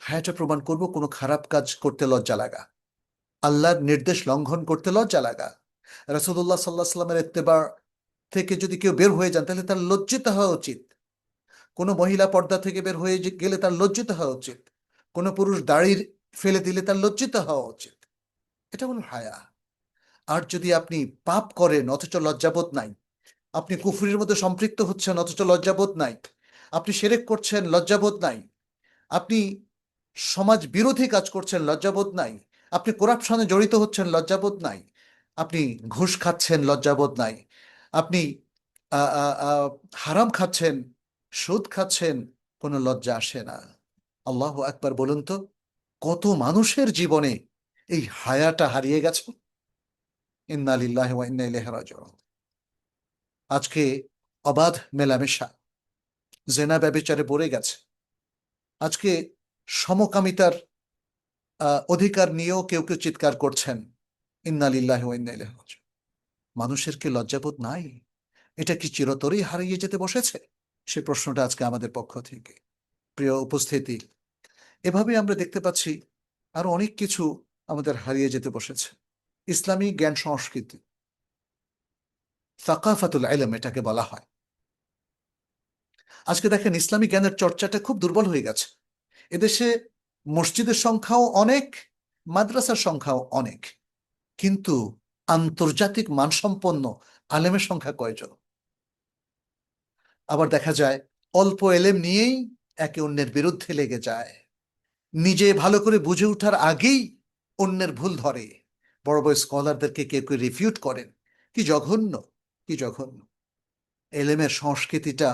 হায়াটা প্রমাণ করব কোনো খারাপ কাজ করতে লজ্জা লাগা, আল্লাহর নির্দেশ লঙ্ঘন করতে লজ্জা লাগা। রাসূলুল্লাহ সাল্লাল্লাহু আলাইহি ওয়াসাল্লামের ইত্তেবা থেকে যদি কেউ বের হয়ে যান, তাহলে তার লজ্জিত হওয়া উচিত। কোনো মহিলা পর্দা থেকে বের হয়ে গেলে তার লজ্জিত হওয়া উচিত। কোনো পুরুষ দাড়ি ফেলে দিলে তার লজ্জিত হওয়া উচিত। এটা হলো হায়া। আর যদি আপনি পাপ করেন অথচ লজ্জাবোধ নাই, আপনি কুফরির মধ্যে সম্পৃক্ত হচ্ছেন অথচ লজ্জাবোধ নাই, আপনি শিরক করছেন লজ্জাবোধ নাই, আপনি সমাজ বিরোধী কাজ করছেন লজ্জাবোধ নাই, আপনি করাপশনে জড়িত হচ্ছেন লজ্জাবোধ নাই, আপনি ঘুষ খাচ্ছেন লজ্জাবোধ নাই, আপনি আ, আ, আ, হারাম খাচ্ছেন, সুদ খাচ্ছেন, কোনো লজ্জা আসে না। আল্লাহু আকবার বলুন তো, কত মানুষের জীবনে এই হায়াটা হারিয়ে গেছে। ইন্না লিল্লাহি ওয়া ইন্না ইলাইহি রাজিউন। আজকে অবাধ মেলামেশা, জেনা ব্যভিচারে পড়ে গেছে। আজকে সমকামিতার অধিকার নিয়েও কেউ কেউ চিৎকার করছেন। ইন্না লিল্লাহি ওয়া ইন্না ইলাইহি রাজিউন। মানুষের কি লজ্জাবোধ নাই? এটা কি চিরতরেই হারিয়ে যেতে বসেছে? সে প্রশ্নটা আজকে আমাদের পক্ষ থেকে। প্রিয় উপস্থিতি, এভাবে আমরা দেখতে পাচ্ছি আরো অনেক কিছু আমাদের হারিয়ে যেতে বসেছে। ইসলামী জ্ঞান সংস্কৃতি, সাকাফাতুল ইলম এটাকে বলা হয়। আজকে দেখেন ইসলামী জ্ঞানের চর্চাটা খুব দুর্বল হয়ে গেছে। এদেশে মসজিদের সংখ্যাও অনেক, মাদ্রাসার সংখ্যাও অনেক, কিন্তু আন্তর্জাতিক মানসম্পন্ন আলেমের সংখ্যা কয়জন? আবার দেখা যায় অল্প এলেম নিয়েই একে অন্যের বিরুদ্ধে লেগে যায়, নিজে ভালো করে বুঝে ওঠার আগেই অন্যের ভুল ধরে, বড় বড় স্কলারদেরকে কেউ কেউ রিফিউট করেন। কি জঘন্য, কি জঘন্য! এলেমের সংস্কৃতিটা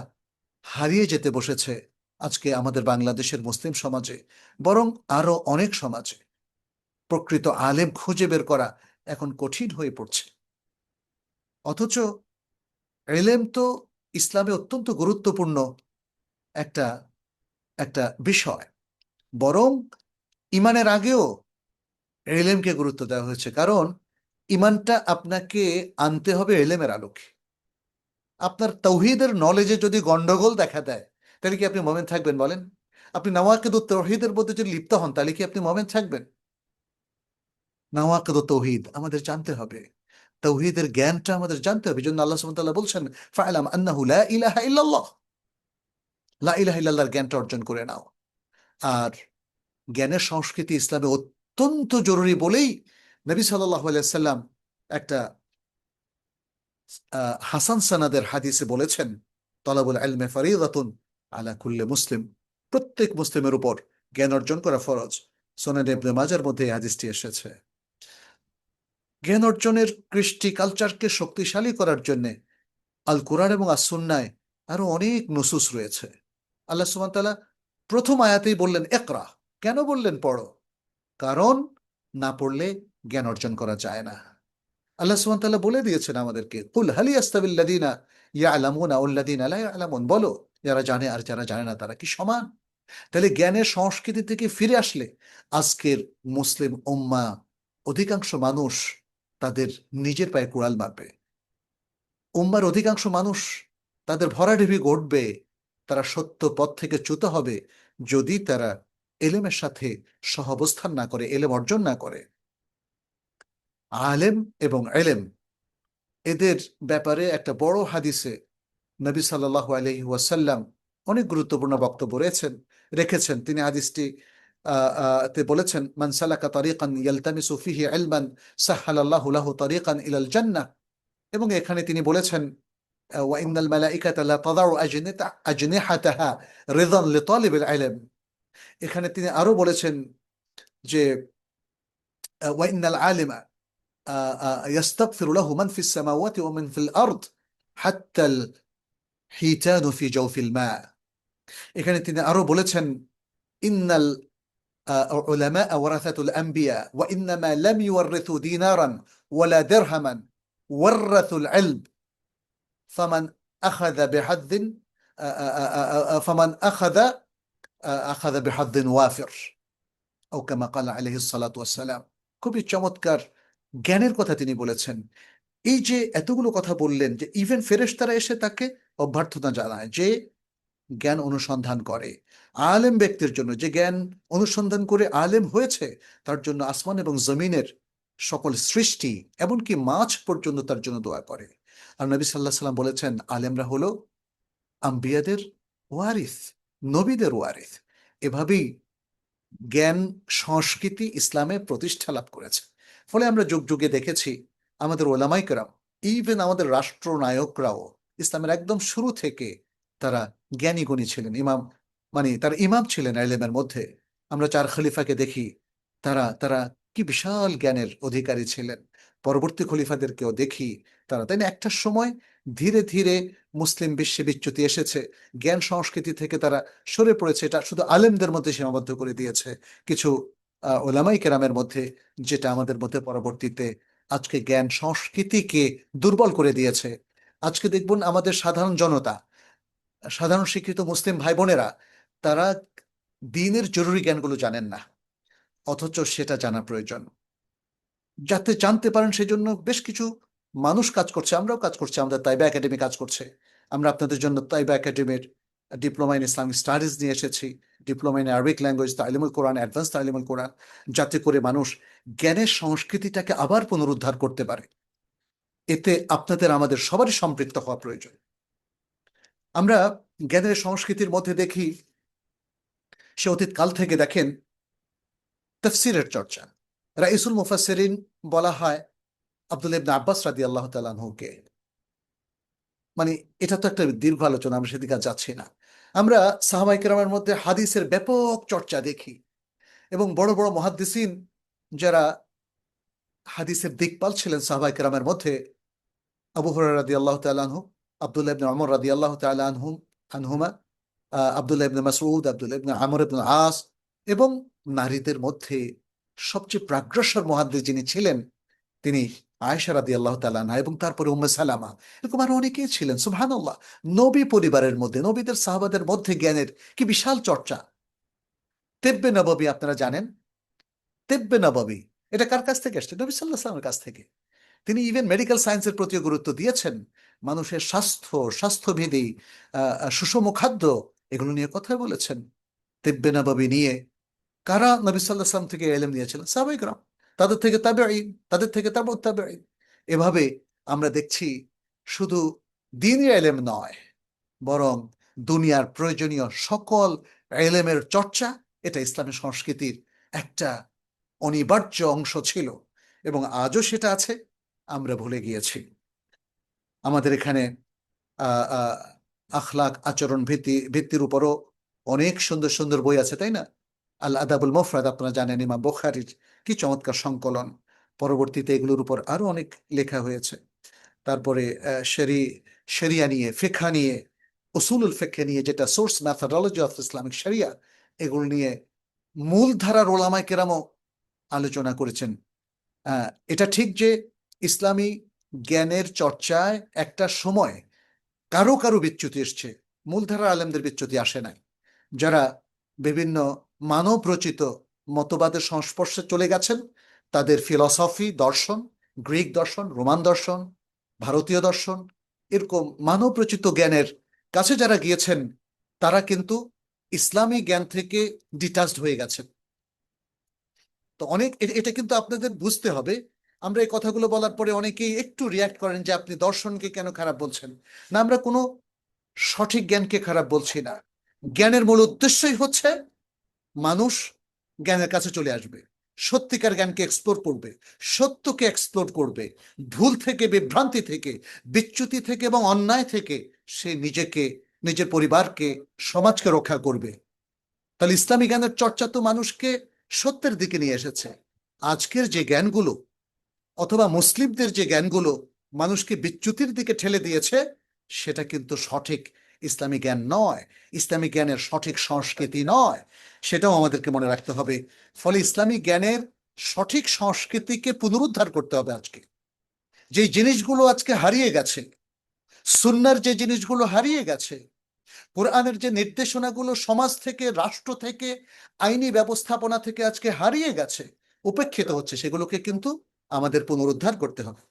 হারিয়ে যেতে বসেছে আজকে আমাদের বাংলাদেশের মুসলিম সমাজে, বরং আরো অনেক সমাজে। প্রকৃত আলেম খুঁজে বের করা এখন কঠিন হয়ে পড়ছে। অথচ এলেম তো ইসলামে অত্যন্ত গুরুত্বপূর্ণ একটা একটা বিষয়। বরং ইমানের আগেও এলেমকে গুরুত্ব দেওয়া হয়েছে, কারণ ইমানটা আপনাকে আনতে হবে এলেমের আলোকে। আপনার তৌহিদের নলেজে যদি গন্ডগোল দেখা দেয়, তাহলে কি আপনি মোমেন থাকবেন বলেন? আপনি নাওয়াকিদুত তৌহিদের মধ্যে যদি লিপ্ত হন, তাহলে কি আপনি মোমেন থাকবেন? নাওয়াকিদুত তৌহিদ আমাদের জানতে হবে, তৌহিদের জ্ঞানটা আমাদের জানতে হবে। জন্য আল্লাহ সুবহানাহু ওয়া তাআলা বলছেন, ফা'লাম আন্নাহু লা ইলাহা ইল্লাল্লাহ, লা ইলাহা ইল্লাল্লাহর জ্ঞানটা অর্জন করে নাও। আর জ্ঞানের সংস্কৃতি ইসলামে অত্যন্ত জরুরি বলেই নবী সাল্লাল্লাহু আলাইহি সাল্লাম একটা হাসান সানাদের হাদিসে বলেছেন, তলাবুল ইলমি ফরিদাতুন আলা কুল্লি মুসলিম, প্রত্যেক মুসলিমের উপর জ্ঞান অর্জন করা ফরজ। সুনান ইবনে মাজার মধ্যে এই হাদিসটি এসেছে। জ্ঞান অর্জনের কৃষ্টি কালচারকে শক্তিশালী করার জন্য আল কুরআন এবং আস সুন্নায় আরো অনেক নুসুস রয়েছে। আল্লাহ সুবহানাহু ওয়া তাআলা প্রথম আয়াতেই বললেন ইকরা। কেন বললেন পড়ো? কারণ না পড়লে জ্ঞান অর্জন করা যায় না। আল্লাহ সুবহানাহু ওয়া তাআলা বলে দিয়েছেন আমাদেরকে, কুল হাল ইয়াস্তাবিল্লাযীনা ইয়ালামুনা ওয়াল্লাযীনা লা ইয়ালামুন, বলো যারা জানে আর যারা জানে না তারা কি সমান? তাহলে জ্ঞানের সংস্কৃতি থেকে ফিরে আসলে আজকের মুসলিম উম্মাহ, অধিকাংশ মানুষ তাদের নিজের পায়ে কুড়াল মারবে। উম্মার অধিকাংশ মানুষ তাদের ভরাডুবি ঘটবে, তারা সত্য পথ থেকে চ্যুত হবে যদি তারা এলেমের সাথে সহাবস্থান না করে, এলেম অর্জন না করে। আলেম এবং এলেম এদের ব্যাপারে একটা বড় হাদিসে নবী সাল্লাল্লাহু আলাইহি ওয়াসাল্লাম অনেক গুরুত্বপূর্ণ বক্তব্য রেখেছেন। তিনি হাদিসটি তে বলেছেন, মান সালাকা তারিকান ইয়ালতামিসু ফিহি ইলমান সাহহালাল্লাহু লাহু তারিকান ইলাল জান্নাহ। এবং এখানে তিনি বলেছেন, ওয়া ইন্নাল মালাইকাতা লা তাদাউ আজনিহাতাহা রিদান লিতালিবিল ইলম। এখানে তিনি আরো বলেছেন যে, ওয়া ইন্নাল আলিমা يستغفر له من في السماوات ومن في الأرض حتى الحيتان في جوف الماء। এখানে তিনি আরো বলেছেন, ইন্নাল উলামা'a ওয়ারাসাতুল আম্বিয়া ওয়া ইন্নামা লাম ইউওয়ারিথু দিনারান ওয়ালা দিরহামান ওয়ারাসুল ইলম ফামান আখাযা বিহাদ্দিন ফামান আখাযা আখাযা বিহাদ্দিন ওয়াফির আও কামা ক্বালা আলাইহিস সালাতু ওয়াস সালাম। খুবই চমৎকার জ্ঞানের কথা তিনি বলেছেন। এই যে এতগুলো কথা বললেন, যে ইভেন ফেরেশতারা এসে তাকে অভ্যর্থনা জানায় যে জ্ঞান অনুসন্ধান করে। আলেম ব্যক্তির জন্য, যে জ্ঞান অনুসন্ধান করে আলেম হয়েছে, তার জন্য আসমান এবং জমিনের সকল সৃষ্টি, এমনকি মাছ পর্যন্ত তার জন্য দোয়া করে। আর নবী সাল্লাহ সাল্লাম বলেছেন, আলেমরা হলো আম্বিয়াদের ওয়ারিস, নবীদের ওয়ারিস। এভাবেই জ্ঞান সংস্কৃতি ইসলামে প্রতিষ্ঠা লাভ করেছে। ফলে আমরা যুগ যুগে দেখেছি আমাদের ওলামাই কেরাম, ইভেন আমাদের রাষ্ট্রনায়করাও ইসলামের একদম শুরু থেকে তারা জ্ঞানী গুণী ছিলেন। ইমাম, মানে তারা ইমাম ছিলেন ইলমের মধ্যে। আমরা চার খলিফাকে দেখি, তারা তারা কি বিশাল জ্ঞানের অধিকারী ছিলেন। পরবর্তী খলিফাদেরকেও দেখি তারা, তাই না? একটা সময় ধীরে ধীরে মুসলিম বিশ্বে বিচ্যুতি এসেছে, জ্ঞান সংস্কৃতি থেকে তারা সরে পড়েছে। এটা শুধু আলেমদের মধ্যে সীমাবদ্ধ করে দিয়েছে কিছু ওলামাই কেরামের মধ্যে, যেটা আমাদের মধ্যে পরবর্তীতে আজকে জ্ঞান সংস্কৃতিকে দুর্বল করে দিয়েছে। আজকে দেখবেন আমাদের সাধারণ জনতা, সাধারণ শিক্ষিত মুসলিম ভাই বোনেরা, তারা দ্বীনের জরুরি জ্ঞানগুলো জানেন না, অথচ সেটা জানা প্রয়োজন। যাতে জানতে পারেন সেজন্য বেশ কিছু মানুষ কাজ করছে, আমরাও কাজ করছি, আমাদের তাইবা একাডেমি কাজ করছে। আমরা আপনাদের জন্য তাইবা একাডেমির ডিপ্লোমা ইন ইসলামিক স্টাডিজ নিয়ে এসেছি, diploma in Arabic language, Talimul Quran, advance Talimul Quran, যাতে করে মানুষ জ্ঞানের সংস্কৃতিটাকে আবার পুনরুদ্ধার করতে পারে। এতে আপনাদের আমাদের সবারই সম্পৃক্ত হওয়া প্রয়োজন। আমরা জ্ঞানের সংস্কৃতির মধ্যে দেখি, সে অতীত কাল থেকে দেখেন তাফসীরের চর্চা। রাইসুল মুফাসসিরিন বলা হয় আব্দুল্লাহ ইবনে আব্বাস রাদিয়াল্লাহু তাআলা আনহুকে। মানে এটা তো একটা দীর্ঘ আলোচনা, আমরা সেদিকে আর যাচ্ছি না। আমরা সাহাবায়ে কেরামের মধ্যে হাদিসের ব্যাপক চর্চা দেখি, এবং বড় বড় মুহাদ্দিসিন যারা হাদিসের দিকপাল ছিলেন সাহাবায়ে কেরামের মধ্যে, আবু হুরায়রা রাদিয়াল্লাহু তাআলা আনহু, আব্দুল্লাহ ইবনে ওমর রাদিয়াল্লাহু তাআলা আনহুমা, আব্দুল্লাহ ইবনে মাসউদ, আব্দুল্লাহ ইবনে আমর ইবনে আস, এবং নারীদের মধ্যে সবচেয়ে প্রাগ্রসর মুহাদ্দিস যিনি ছিলেন, তিনি আয়েশা রাদিয়াল্লাহু তাআলা আনহা, এবং তারপরে উম্মে সালামা। এরকম আরো অনেকেই ছিলেন। সুবহানাল্লাহ। নবী পরিবারের মধ্যে, নবীদের সাহাবাদের মধ্যে জ্ঞানের কি বিশাল চর্চা। তেব্বে নববী আপনারা জানেন, তেব্বে নববী এটা কার কাছ থেকে আসছে? নবী সাল্লাল্লাহু আলাইহি ওয়াসাল্লামের কাছ থেকে। তিনি ইভেন মেডিকেল সায়েন্সের প্রতি গুরুত্ব দিয়েছেন। মানুষের স্বাস্থ্য, স্বাস্থ্যবিধি, সুষম খাদ্য, এগুলো নিয়ে কথা বলেছেন। তিব্বে নববী নিয়ে কারা নবী সাল্লাল্লাহু আলাইহি ওয়াসাল্লাম থেকে ইলম নিয়েছিলেন? সাহাবায়ে কেরাম, তাদের থেকে তাবেঈন, তাদের থেকে তাবউত তাবেঈন। এভাবে আমরা দেখছি শুধু দ্বীনের ইলম নয়, বরং দুনিয়ার প্রয়োজনীয় সকল ইলমের চর্চা, এটা ইসলামের সংস্কৃতির একটা অনিবার্য অংশ ছিল, এবং আজও সেটা আছে। আমরা ভুলে গিয়েছি। আমাদের এখানে আহ আহ, আখলাক, আচরণ ভিত্তির উপরও অনেক সুন্দর সুন্দর বই আছে, তাই না? আল আদাবুল মুফরাদ আপনারা জানেন, ইমাম বুখারীর, কি চমৎকার সংকলন। পরবর্তীতে এগুলোর উপর আরো অনেক লেখা হয়েছে। তারপরে শরিয়া নিয়ে, ফিকহ নিয়ে, উসুলুল ফিকহ নিয়ে, যেটা সোর্স ম্যাথোডলজি অফ ইসলামিক শরিয়া, এগুলো নিয়ে মূলধারার ওলামায়ে কেরামও আলোচনা করেছেন। এটা ঠিক যে ইসলামী জ্ঞানের চর্চায় একটা সময় কারো কারো বিচ্যুতি এসছে, মূলধারা আলেমদের বিচ্যুতি আসে নাই। যারা বিভিন্ন মানব রচিত মতবাদের সংস্পর্শে চলে গেছেন, তাদের ফিলসফি, দর্শন, গ্রিক দর্শন, রোমান দর্শন, ভারতীয় দর্শন, এরকম মানব রচিত জ্ঞানের কাছে যারা গিয়েছেন, তারা কিন্তু ইসলামী জ্ঞান থেকে ডিটাচড হয়ে গেছেন। তো অনেক এটা কিন্তু আপনাদের বুঝতে হবে। আমরা এই কথাগুলো বলার পরে অনেকেই একটু রিয়াক্ট করেন যে আপনি দর্শনকে কেন খারাপ বলছেন। না, আমরা কোনো সঠিক জ্ঞানকে খারাপ বলছি না। জ্ঞানের মূল উদ্দেশ্যই হচ্ছে মানুষ জ্ঞানের কাছে চলে আসবে, সত্যিকার জ্ঞানকে এক্সপ্লোর করবে, সত্যকে এক্সপ্লোর করবে, ভুল থেকে, বিভ্রান্তি থেকে, বিচ্যুতি থেকে এবং অন্যায় থেকে সে নিজেকে, নিজের পরিবারকে, সমাজকে রক্ষা করবে। তাহলে ইসলামী জ্ঞানের চর্চা তো মানুষকে সত্যের দিকে নিয়ে এসেছে। আজকের যে জ্ঞানগুলো, অথবা মুসলিমদের যে জ্ঞানগুলো মানুষকে বিচ্যুতির দিকে ঠেলে দিয়েছে, সেটা কিন্তু সঠিক ইসলামী জ্ঞান নয়, ইসলামী জ্ঞানের সঠিক সংস্কৃতি নয়। সেটাও আমাদেরকে মনে রাখতে হবে। ফলে ইসলামী জ্ঞানের সঠিক সংস্কৃতিকে পুনরুদ্ধার করতে হবে। আজকে যে জিনিসগুলো আজকে হারিয়ে গেছে, সুন্নাহর যে জিনিসগুলো হারিয়ে গেছে, কোরআনের যে নির্দেশনাগুলো সমাজ থেকে, রাষ্ট্র থেকে, আইনি ব্যবস্থাপনা থেকে আজকে হারিয়ে গেছে, উপেক্ষিত হচ্ছে, সেগুলোকে কিন্তু আমাদের পুনরুদ্ধার করতে হবে।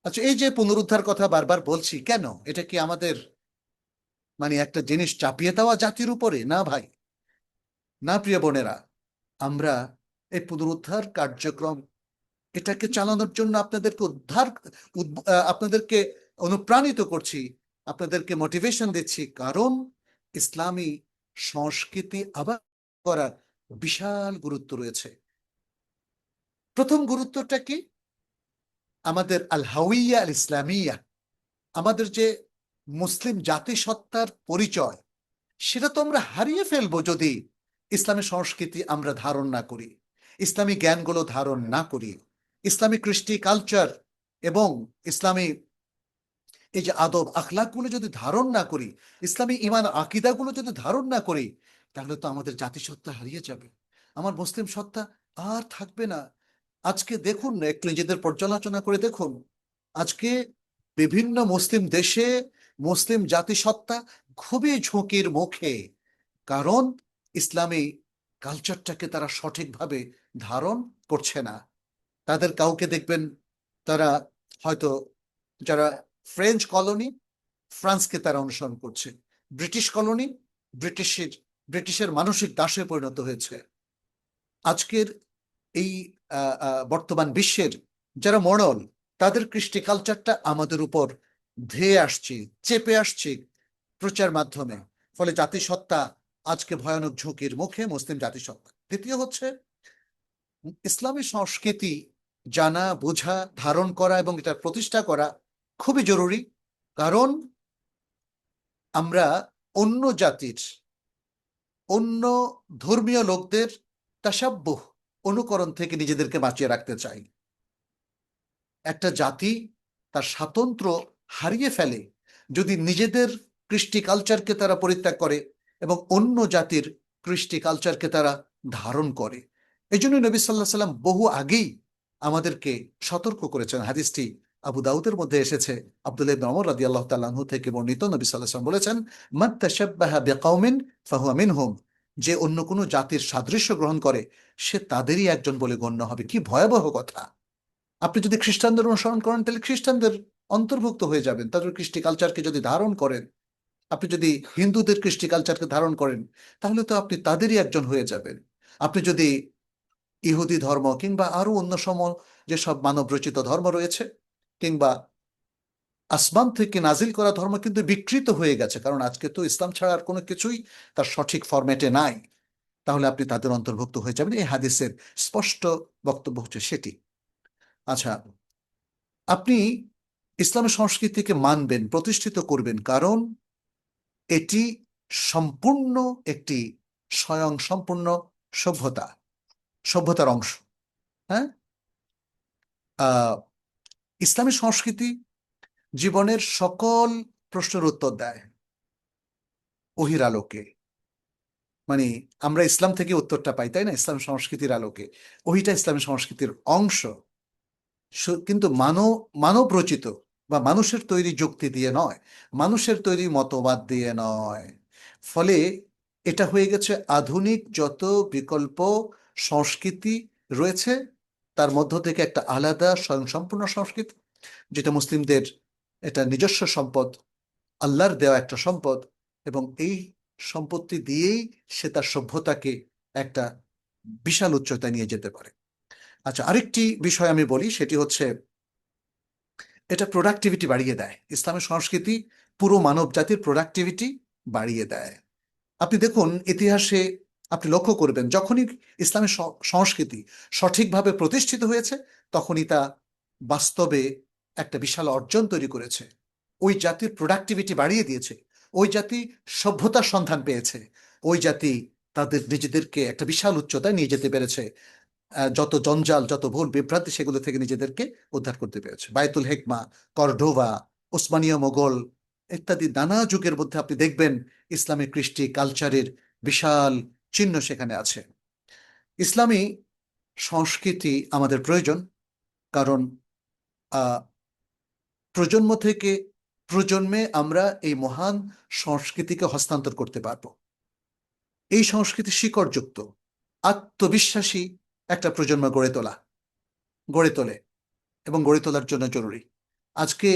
আচ্ছা, এই যে পুনরুদ্ধার কথা বারবার বলছি, কেন? এটা কি আমাদের মানে একটা জিনিস চাপিয়ে দেওয়া জাতির উপরে? না ভাই, না প্রিয় বোনেরা। আমরা এই পুনরুদ্ধার কার্যক্রম এটাকে চালানোর জন্য আপনাদেরকে অনুপ্রাণিত করছি, আপনাদেরকে মোটিভেশন দিচ্ছি, কারণ ইসলামী সংস্কৃতি আবার করার বিশাল গুরুত্ব রয়েছে। প্রথম গুরুত্বটা কি? আমাদের আল হাওয়িয়া আল ইসলামিয়া, আমাদের যে মুসলিম জাতিসত্তার পরিচয়, সেটা তো আমরা হারিয়ে ফেলবো যদি ইসলামী সংস্কৃতি আমরা ধারণ না করি, ইসলামী জ্ঞানগুলো ধারণ না করি, ইসলামী কৃষ্টি কালচার এবং ইসলামী এই যে আদব আখলাকগুলো যদি ধারণ না করি, ইসলামী ইমান আকিদাগুলো যদি ধারণ না করি, তাহলে তো আমাদের জাতিসত্তা হারিয়ে যাবে, আমার মুসলিম সত্তা আর থাকবে না। আজকে দেখুন, একটু নিজেদের পর্যালোচনা করে দেখুন, আজকে বিভিন্ন মুসলিম দেশে মুসলিম জাতিসত্তা খুবই ঝুঁকির মুখে, কারণ ইসলামী কালচারটাকে তারা সঠিকভাবে ধারণ করছে না। তাদের কাউকে দেখবেন, তারা হয়তো, যারা ফ্রেঞ্চ কলোনি, ফ্রান্সকে তারা অনুসরণ করছে, ব্রিটিশ কলোনি, ব্রিটিশের ব্রিটিশের মানসিক দাসে পরিণত হয়েছে। আজকের এই বর্তমান বিশ্বের যারা মডেল, তাদের কৃষ্টি কালচারটা আমাদের উপর ধেয়ে আসছে, চেপে আসছে প্রচার মাধ্যমে, ফলে জাতিসত্তা আজকে ভয়ানক ঝুঁকির মুখে, মুসলিম জাতিসত্তা। দ্বিতীয় হচ্ছে, ইসলামী সংস্কৃতি জানা, বোঝা, ধারণ করা এবং এটা প্রতিষ্ঠা করা খুবই জরুরি, কারণ আমরা অন্য জাতির, অন্য ধর্মীয় লোকদের তাসাব্বুহ, অনুকরণ থেকে নিজেদেরকে বাঁচিয়ে রাখতে চাই। একটা জাতি তার স্বাতন্ত্র্য হারিয়ে ফেলে যদি নিজেদের কৃষ্টি কালচারকে তারা পরিত্যাগ করে এবং অন্য জাতির কৃষ্টি কালচারকে তারা ধারণ করে। এই জন্য নবী সাল্লাহ সাল্লাম বহু আগেই আমাদেরকে সতর্ক করেছেন। হাদিসটি আবু দাউদের মধ্যে এসেছে, আব্দুল্লাহ ইবনে ওমর রাদিয়াল্লাহু তাআলা আনহু থেকে বর্ণিত। নবী সাল্লাল্লাহু আলাইহি ওয়াসাল্লাম বলেছেন, মান তাশাব্বাহা বিকাউমিন ফাহুয়া মিনহুম, যে অন্য কোনো জাতির সাদৃশ্য গ্রহণ করে সে তাদেরই একজন বলে গণ্য হবে। কি ভয়াবহ কথা! আপনি যদি খ্রিস্টানদের অনুসরণ করেন, তাহলে খ্রিস্টানদের অন্তর্ভুক্ত হয়ে যাবেন, তাদের কৃষ্টি কালচারকে যদি ধারণ করেন। আপনি যদি হিন্দুদের কৃষ্টি কালচারকে ধারণ করেন, তাহলে তো আপনি তাদেরই একজন হয়ে যাবেন। আপনি যদি ইহুদি ধর্ম কিংবা আরো অন্য যেসব মানব রচিত ধর্ম রয়েছে, কিংবা আসমান থেকে নাজিল করা ধর্ম কিন্তু বিকৃত হয়ে গেছে, কারণ আজকে তো ইসলাম ছাড়া আর কোনো কিছুই তার সঠিক ফরম্যাটে নাই, তাহলে আপনি তাদের অন্তর্ভুক্ত হয়ে যাবেন। এই হাদিসের স্পষ্ট বক্তব্য হচ্ছে সেটি। আচ্ছা, আপনি ইসলামের সংস্কৃতিকে মানবেন, প্রতিষ্ঠিত করবেন, কারণ এটি সম্পূর্ণ একটি স্বয়ং সম্পূর্ণ সভ্যতার অংশ। হ্যাঁ, ইসলামী সংস্কৃতি জীবনের সকল প্রশ্নের উত্তর দেয় ওহির আলোকে। মানে আমরা ইসলাম থেকে উত্তরটা পাই, তাই না? ইসলাম সংস্কৃতির আলোকে। ওহিটা ইসলামী সংস্কৃতির অংশ, কিন্তু মানব রচিত বা মানুষের তৈরি যুক্তি দিয়ে নয়, মানুষের তৈরি মতবাদ দিয়ে নয়। ফলে এটা হয়ে গেছে আধুনিক যত বিকল্প সংস্কৃতি রয়েছে, তার মধ্য থেকে একটা আলাদা স্বয়ংসম্পূর্ণ সংস্কৃতি, যেটা মুসলিমদের এটা নিজস্ব সম্পদ, আল্লাহর দেওয়া একটা সম্পদ, এবং এই সম্পত্তি দিয়েই সে তার সভ্যতাকে একটা বিশাল উচ্চতায় নিয়ে যেতে পারে। আচ্ছা, আরেকটি বিষয় আমি বলি, সেটি হচ্ছে এটা প্রোডাক্টিভিটি বাড়িয়ে দেয়। ইসলামের সংস্কৃতি পুরো মানব জাতির প্রোডাক্টিভিটি বাড়িয়ে দেয়। আপনি দেখুন, ইতিহাসে আপনি লক্ষ্য করবেন, যখনই ইসলামের সংস্কৃতি সঠিকভাবে প্রতিষ্ঠিত হয়েছে, তখনই তা বাস্তবে একটা বিশাল অর্জন তৈরি করেছে। ওই জাতির প্রোডাক্টিভিটি বাড়িয়ে দিয়েছে, ওই জাতি সভ্যতার সন্ধান পেয়েছে, ওই জাতি তাদের নিজেদেরকে একটা বিশাল উচ্চতায় নিয়ে যেতে পেরেছে, যত জঞ্জাল, যত ভুল বিভ্রান্তি, সেগুলো থেকে নিজেদেরকে উদ্ধার করতে পেরেছে। বায়তুল হেকমা, কর্ডোভা, ওসমানীয় মোগল ইত্যাদি নানা যুগের মধ্যে আপনি দেখবেন ইসলামী কৃষ্টি কালচারের বিশাল চিহ্ন সেখানে আছে। ইসলামী সংস্কৃতি আমাদের প্রয়োজন, কারণ প্রজন্ম থেকে প্রজন্মে আমরা এই মহান সংস্কৃতিকে হস্তান্তর করতে পারবো। এই সংস্কৃতি শিকড়যুক্ত, আত্মবিশ্বাসী একটা প্রজন্ম গড়ে তোলে এবং গড়ে তোলার জন্য জরুরি। আজকে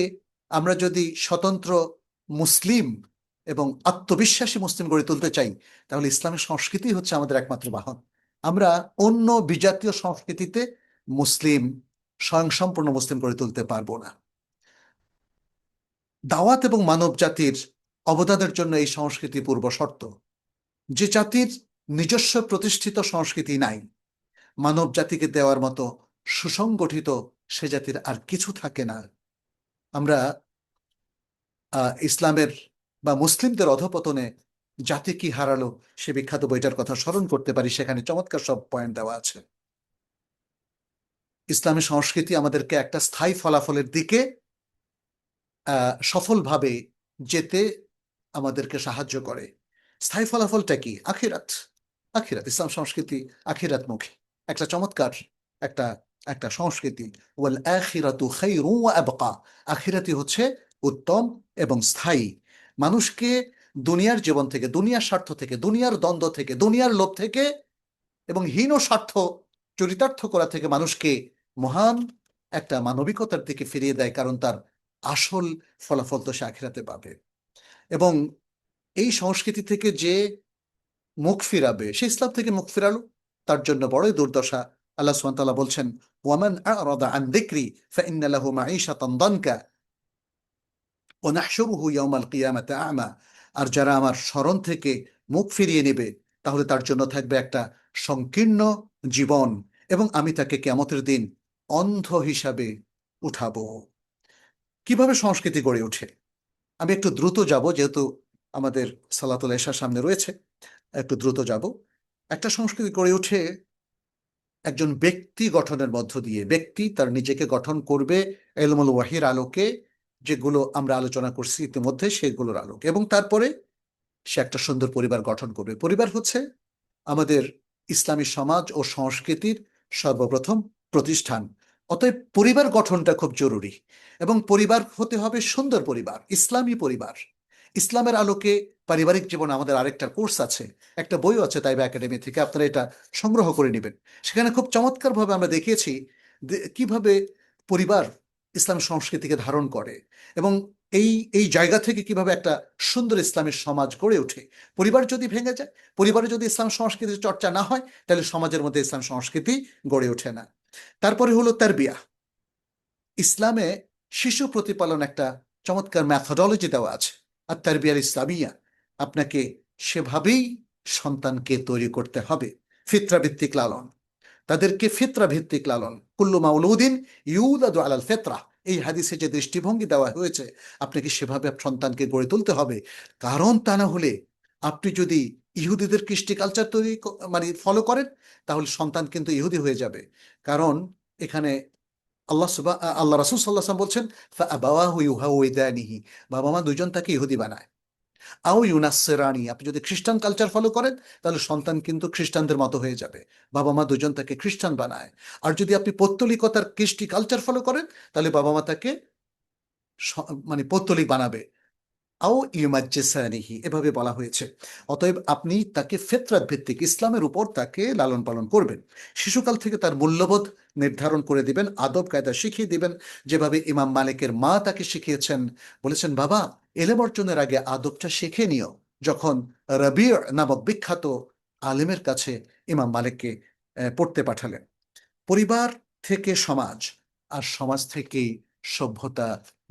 আমরা যদি স্বতন্ত্র মুসলিম এবং আত্মবিশ্বাসী মুসলিম গড়ে তুলতে চাই, তাহলে ইসলামের সংস্কৃতি হচ্ছে আমাদের একমাত্র বাহন। আমরা অন্য বিজাতীয় সংস্কৃতিতে মুসলিম, স্বয়ংসম্পূর্ণ মুসলিম গড়ে তুলতে পারবো না। দাওয়াত এবং মানব জাতির অবদানের জন্য এই সংস্কৃতি পূর্ব শর্ত। যে জাতির নিজস্ব প্রতিষ্ঠিত সংস্কৃতি নাই, মানব জাতিকে দেওয়ার মতো সুসংগঠিত সে জাতির আর কিছু থাকে না। আমরা ইসলামের বা মুসলিমদের অধঃপতনে জাতি কি হারালো সে বিখ্যাত বইটার কথা স্মরণ করতে পারি। সেখানে চমৎকার সব পয়েন্ট দেওয়া আছে। ইসলামী সংস্কৃতি আমাদেরকে একটা স্থায়ী ফলাফলের দিকে সফলভাবে যেতে আমাদেরকে সাহায্য করে। স্থায়ী ফলাফলটা কি? আখিরাত। ইসলাম সংস্কৃতি আখিরাতমুখী একটা চমৎকার একটা একটা সংস্কৃতি। ওয়াল আখিরাতু খায়রুন ওয়া আবকা। আখিরাতই হচ্ছে উত্তম এবং স্থায়ী। মানুষকে দুনিয়ার জীবন থেকে, দুনিয়ার স্বার্থ থেকে, দুনিয়ার দ্বন্দ্ব থেকে, দুনিয়ার লোভ থেকে এবং হীন স্বার্থ চরিতার্থ করা থেকে মানুষকে মহান একটা মানবিকতার দিকে ফিরিয়ে দেয়, কারণ তার আসল ফলাফল তো সে আখিরাতে পাবে। এবং এই সংস্কৃতি থেকে যে মুখ ফিরাবে, সে ইসলাম থেকে মুখ ফিরালো, তার জন্য বড়ই দুর্দশা। আল্লাহ সুবহানাহু ওয়া তাআলা বলছেন, ওয়ামান আ'রাদা আন যিকরি ফাইন্না লাহু মাঈশাতান দানকা ওয়া নাহশুরুহু ইয়াওমাল কিয়ামাতি আ'মা। আর যারা আমার স্মরণ থেকে মুখ ফিরিয়ে নেবে, তাহলে তার জন্য থাকবে একটা সংকীর্ণ জীবন এবং আমি তাকে কিয়ামতের দিন অন্ধ হিসাবে উঠাবো। কিভাবে সংস্কৃতি গড়ে ওঠে? আমি একটু দ্রুত যাব, যেহেতু আমাদের সালাতুল এশার সামনে রয়েছে, একটু দ্রুত যাব। একটা সংস্কৃতি গড়ে ওঠে একজন ব্যক্তি গঠনের মধ্য দিয়ে। ব্যক্তি তার নিজেকে গঠন করবে ইলমুল ওয়াহির আলোকে, যেগুলো আমরা আলোচনা করছি ইতিমধ্যে সেগুলোর আলোকে, এবং তারপরে সে একটা সুন্দর পরিবার গঠন করবে। পরিবার হচ্ছে আমাদের ইসলামী সমাজ ও সংস্কৃতির সর্বপ্রথম প্রতিষ্ঠান। অতএব পরিবার গঠনটা খুব জরুরি, এবং পরিবার হতে হবে সুন্দর পরিবার, ইসলামী পরিবার। ইসলামের আলোকে পারিবারিক জীবন আমাদের আরেকটা কোর্স আছে, একটা বইও আছে তাইবা একাডেমি থেকে, আপনারা এটা সংগ্রহ করে নেবেন। সেখানে খুব চমৎকারভাবে আমরা দেখিয়েছি কিভাবে পরিবার ইসলাম সংস্কৃতিকে ধারণ করে এবং এই এই জায়গা থেকে কিভাবে একটা সুন্দর ইসলামের সমাজ গড়ে ওঠে। পরিবার যদি ভেঙে যায়, পরিবারে যদি ইসলাম সংস্কৃতির চর্চা না হয়, তাহলে সমাজের মধ্যে ইসলাম সংস্কৃতি গড়ে ওঠে না। তারপরে হলো তারবিয়া। ইসলামে শিশু প্রতিপালন একটা চমৎকার ম্যাথোডলজি দেওয়া আছে, আর তারবিয়ার ইসলামিয়া। আপনাকে সেভাবেই সন্তানকে তৈরি করতে হবে। ফিতরা ভিত্তিক লালন, তাদেরকে ফিতরা ভিত্তিক লালন। কুল্লু মাউলুদিন ইউলাদু আলাল ফিতরা, এই হাদিসে যে দৃষ্টিভঙ্গি দেওয়া হয়েছে, আপনাকে সেভাবে সন্তানকে গড়ে তুলতে হবে। কারণ তা না হলে আপনি যদি ইহুদিদের কৃষ্টি কালচার মানে ফলো করেন, তাহলে সন্তান কিন্তু ইহুদি হয়ে যাবে। কারণ এখানে আল্লাহ রাসূল সাল্লাল্লাহু আলাইহি ওয়াসাল্লাম বলছেন, ফাআবাওয়াহু ইউহাউইদানিহি, বাবা মা দুজন তাকে ইহুদি বানায়। আও ইউনাসসিরানি, আপনি যদি খ্রিস্টান কালচার ফলো করেন, তাহলে সন্তান কিন্তু খ্রিস্টানদের মতো হয়ে যাবে, বাবা মা দুজন তাকে খ্রিস্টান বানায়। আর যদি আপনি পৌত্তলিকতার কৃষ্টি কালচার ফলো করেন, তাহলে বাবা মা তাকে মানে পৌত্তলিক বানাবে। আও ইউমাজ্জিসানিহি, এভাবে বলা হয়েছে। অতএব আপনি তাকে ফিতরাত ভিত্তিক ইসলামের উপর তাকে লালন পালন করবেন। শিশুকাল থেকে তার মূল্যবোধ নির্ধারণ করে দিবেন, আদব কায়দা শিখিয়ে দিবেন, যেভাবে ইমাম মালিকের মা তাকে শিখিয়েছেন। বলেছেন, বাবা, এলেম অর্জনের আগে আদবটা শিখে নিও। যখন রবি নামক বিখ্যাত আলেমের কাছে ইমাম মালিককে পড়তে পাঠালেন। পরিবার থেকে সমাজ, আর সমাজ থেকেই সভ্যতা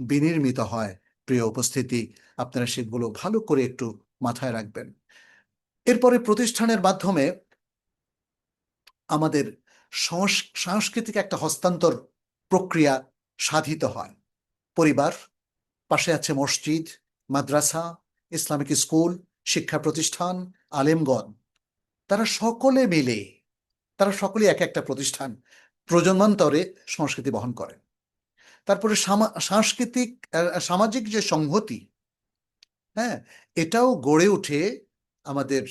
বিনির্মিত হয়। প্রিয় উপস্থিতি, আপনারা সেগুলো ভালো করে একটু মাথায় রাখবেন। এরপরে প্রতিষ্ঠানের মাধ্যমে আমাদের সাংস্কৃতিক একটা হস্তান্তর প্রক্রিয়া সাধিত হয়। পরিবার, পাশে আছে মসজিদ, মাদ্রাসা, ইসলামিক স্কুল, শিক্ষা প্রতিষ্ঠান, আলেমগণ, তারা সকলে মিলে, তারা সকলে এক একটা প্রতিষ্ঠান প্রজন্মান্তরে সংস্কৃতি বহন করে। তারপরে সামাজিক যে সংহতি, হ্যাঁ, এটাও গড়ে ওঠে আমাদের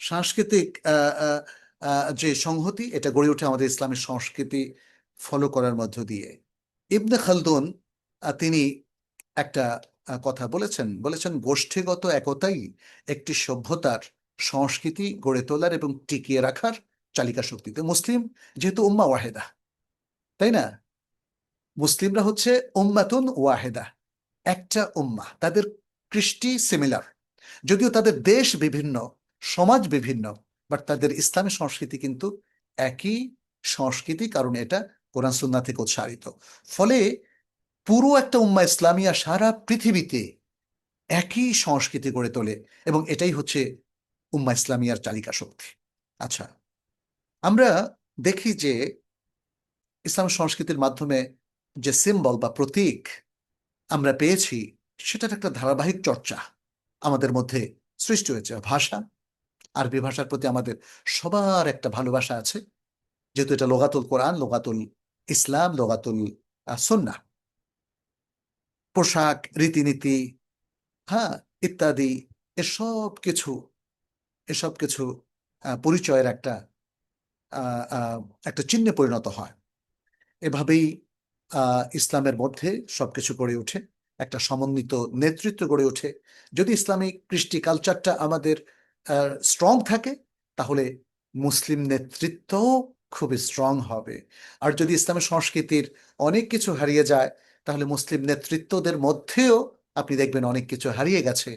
সাংস্কৃতিক যে সংহতি, এটা গড়ে ওঠে আমাদের ইসলামের সংস্কৃতি ফলো করার মধ্য দিয়ে। ইবনে খালদুন তিনি একটা কথা বলেছেন গোষ্ঠীগত একতাই একটি সভ্যতার সংস্কৃতি গড়ে তোলার এবং টিকিয়ে রাখার চালিকা শক্তিতে। মুসলিম যেহেতু উম্মা ওয়াহেদা, তাই না? মুসলিমরা হচ্ছে উম্মাতুন ওয়াহেদা, একটা উম্মা। তাদের কৃষ্টি সিমিলার, যদিও তাদের দেশ বিভিন্ন, সমাজ বিভিন্ন, বাট তাদের ইসলামী সংস্কৃতি কিন্তু একই সংস্কৃতি, কারণ এটা কোরআন সুন্নাহ থেকে উৎসারিত। ফলে পুরো একটা উম্মা ইসলামিয়া সারা পৃথিবীতে একই সংস্কৃতি গড়ে তোলে, এবং এটাই হচ্ছে উম্মা ইসলামিয়ার চালিকা শক্তি। আচ্ছা, আমরা দেখি যে ইসলাম সংস্কৃতির মাধ্যমে যে সিম্বল বা প্রতীক আমরা পেয়েছি, সেটার একটা ধারাবাহিক চর্চা আমাদের মধ্যে সৃষ্টি হয়েছে। ভাষা, আরবি ভাষার প্রতি আমাদের সবার একটা ভালোবাসা আছে, যেহেতু এটা লোগাতুল কোরআন, লোগাতুল ইসলাম, লোগাতুল সুন্নাহ। পোশাক, রীতিনীতি, হ্যাঁ, ইত্যাদি, এসব কিছু এসব কিছু পরিচয়ের আহ, আহ, একটা চিহ্নে পরিণত হয়। এভাবেই ইসলামের মধ্যে সবকিছু গড়ে ওঠে, একটা সমন্বিত নেতৃত্ব গড়ে ওঠে। যদি ইসলামিক কৃষ্টি কালচারটা আমাদের স্ট্রং থাকে, তাহলে মুসলিম নেতৃত্ব খুবই স্ট্রং হবে। আর যদি ইসলামের সংস্কৃতির অনেক কিছু হারিয়ে যায়, তাহলে মুসলিম নেতৃত্বদের মধ্যেও আপনি দেখবেন অনেক কিছু হারিয়ে গেছে।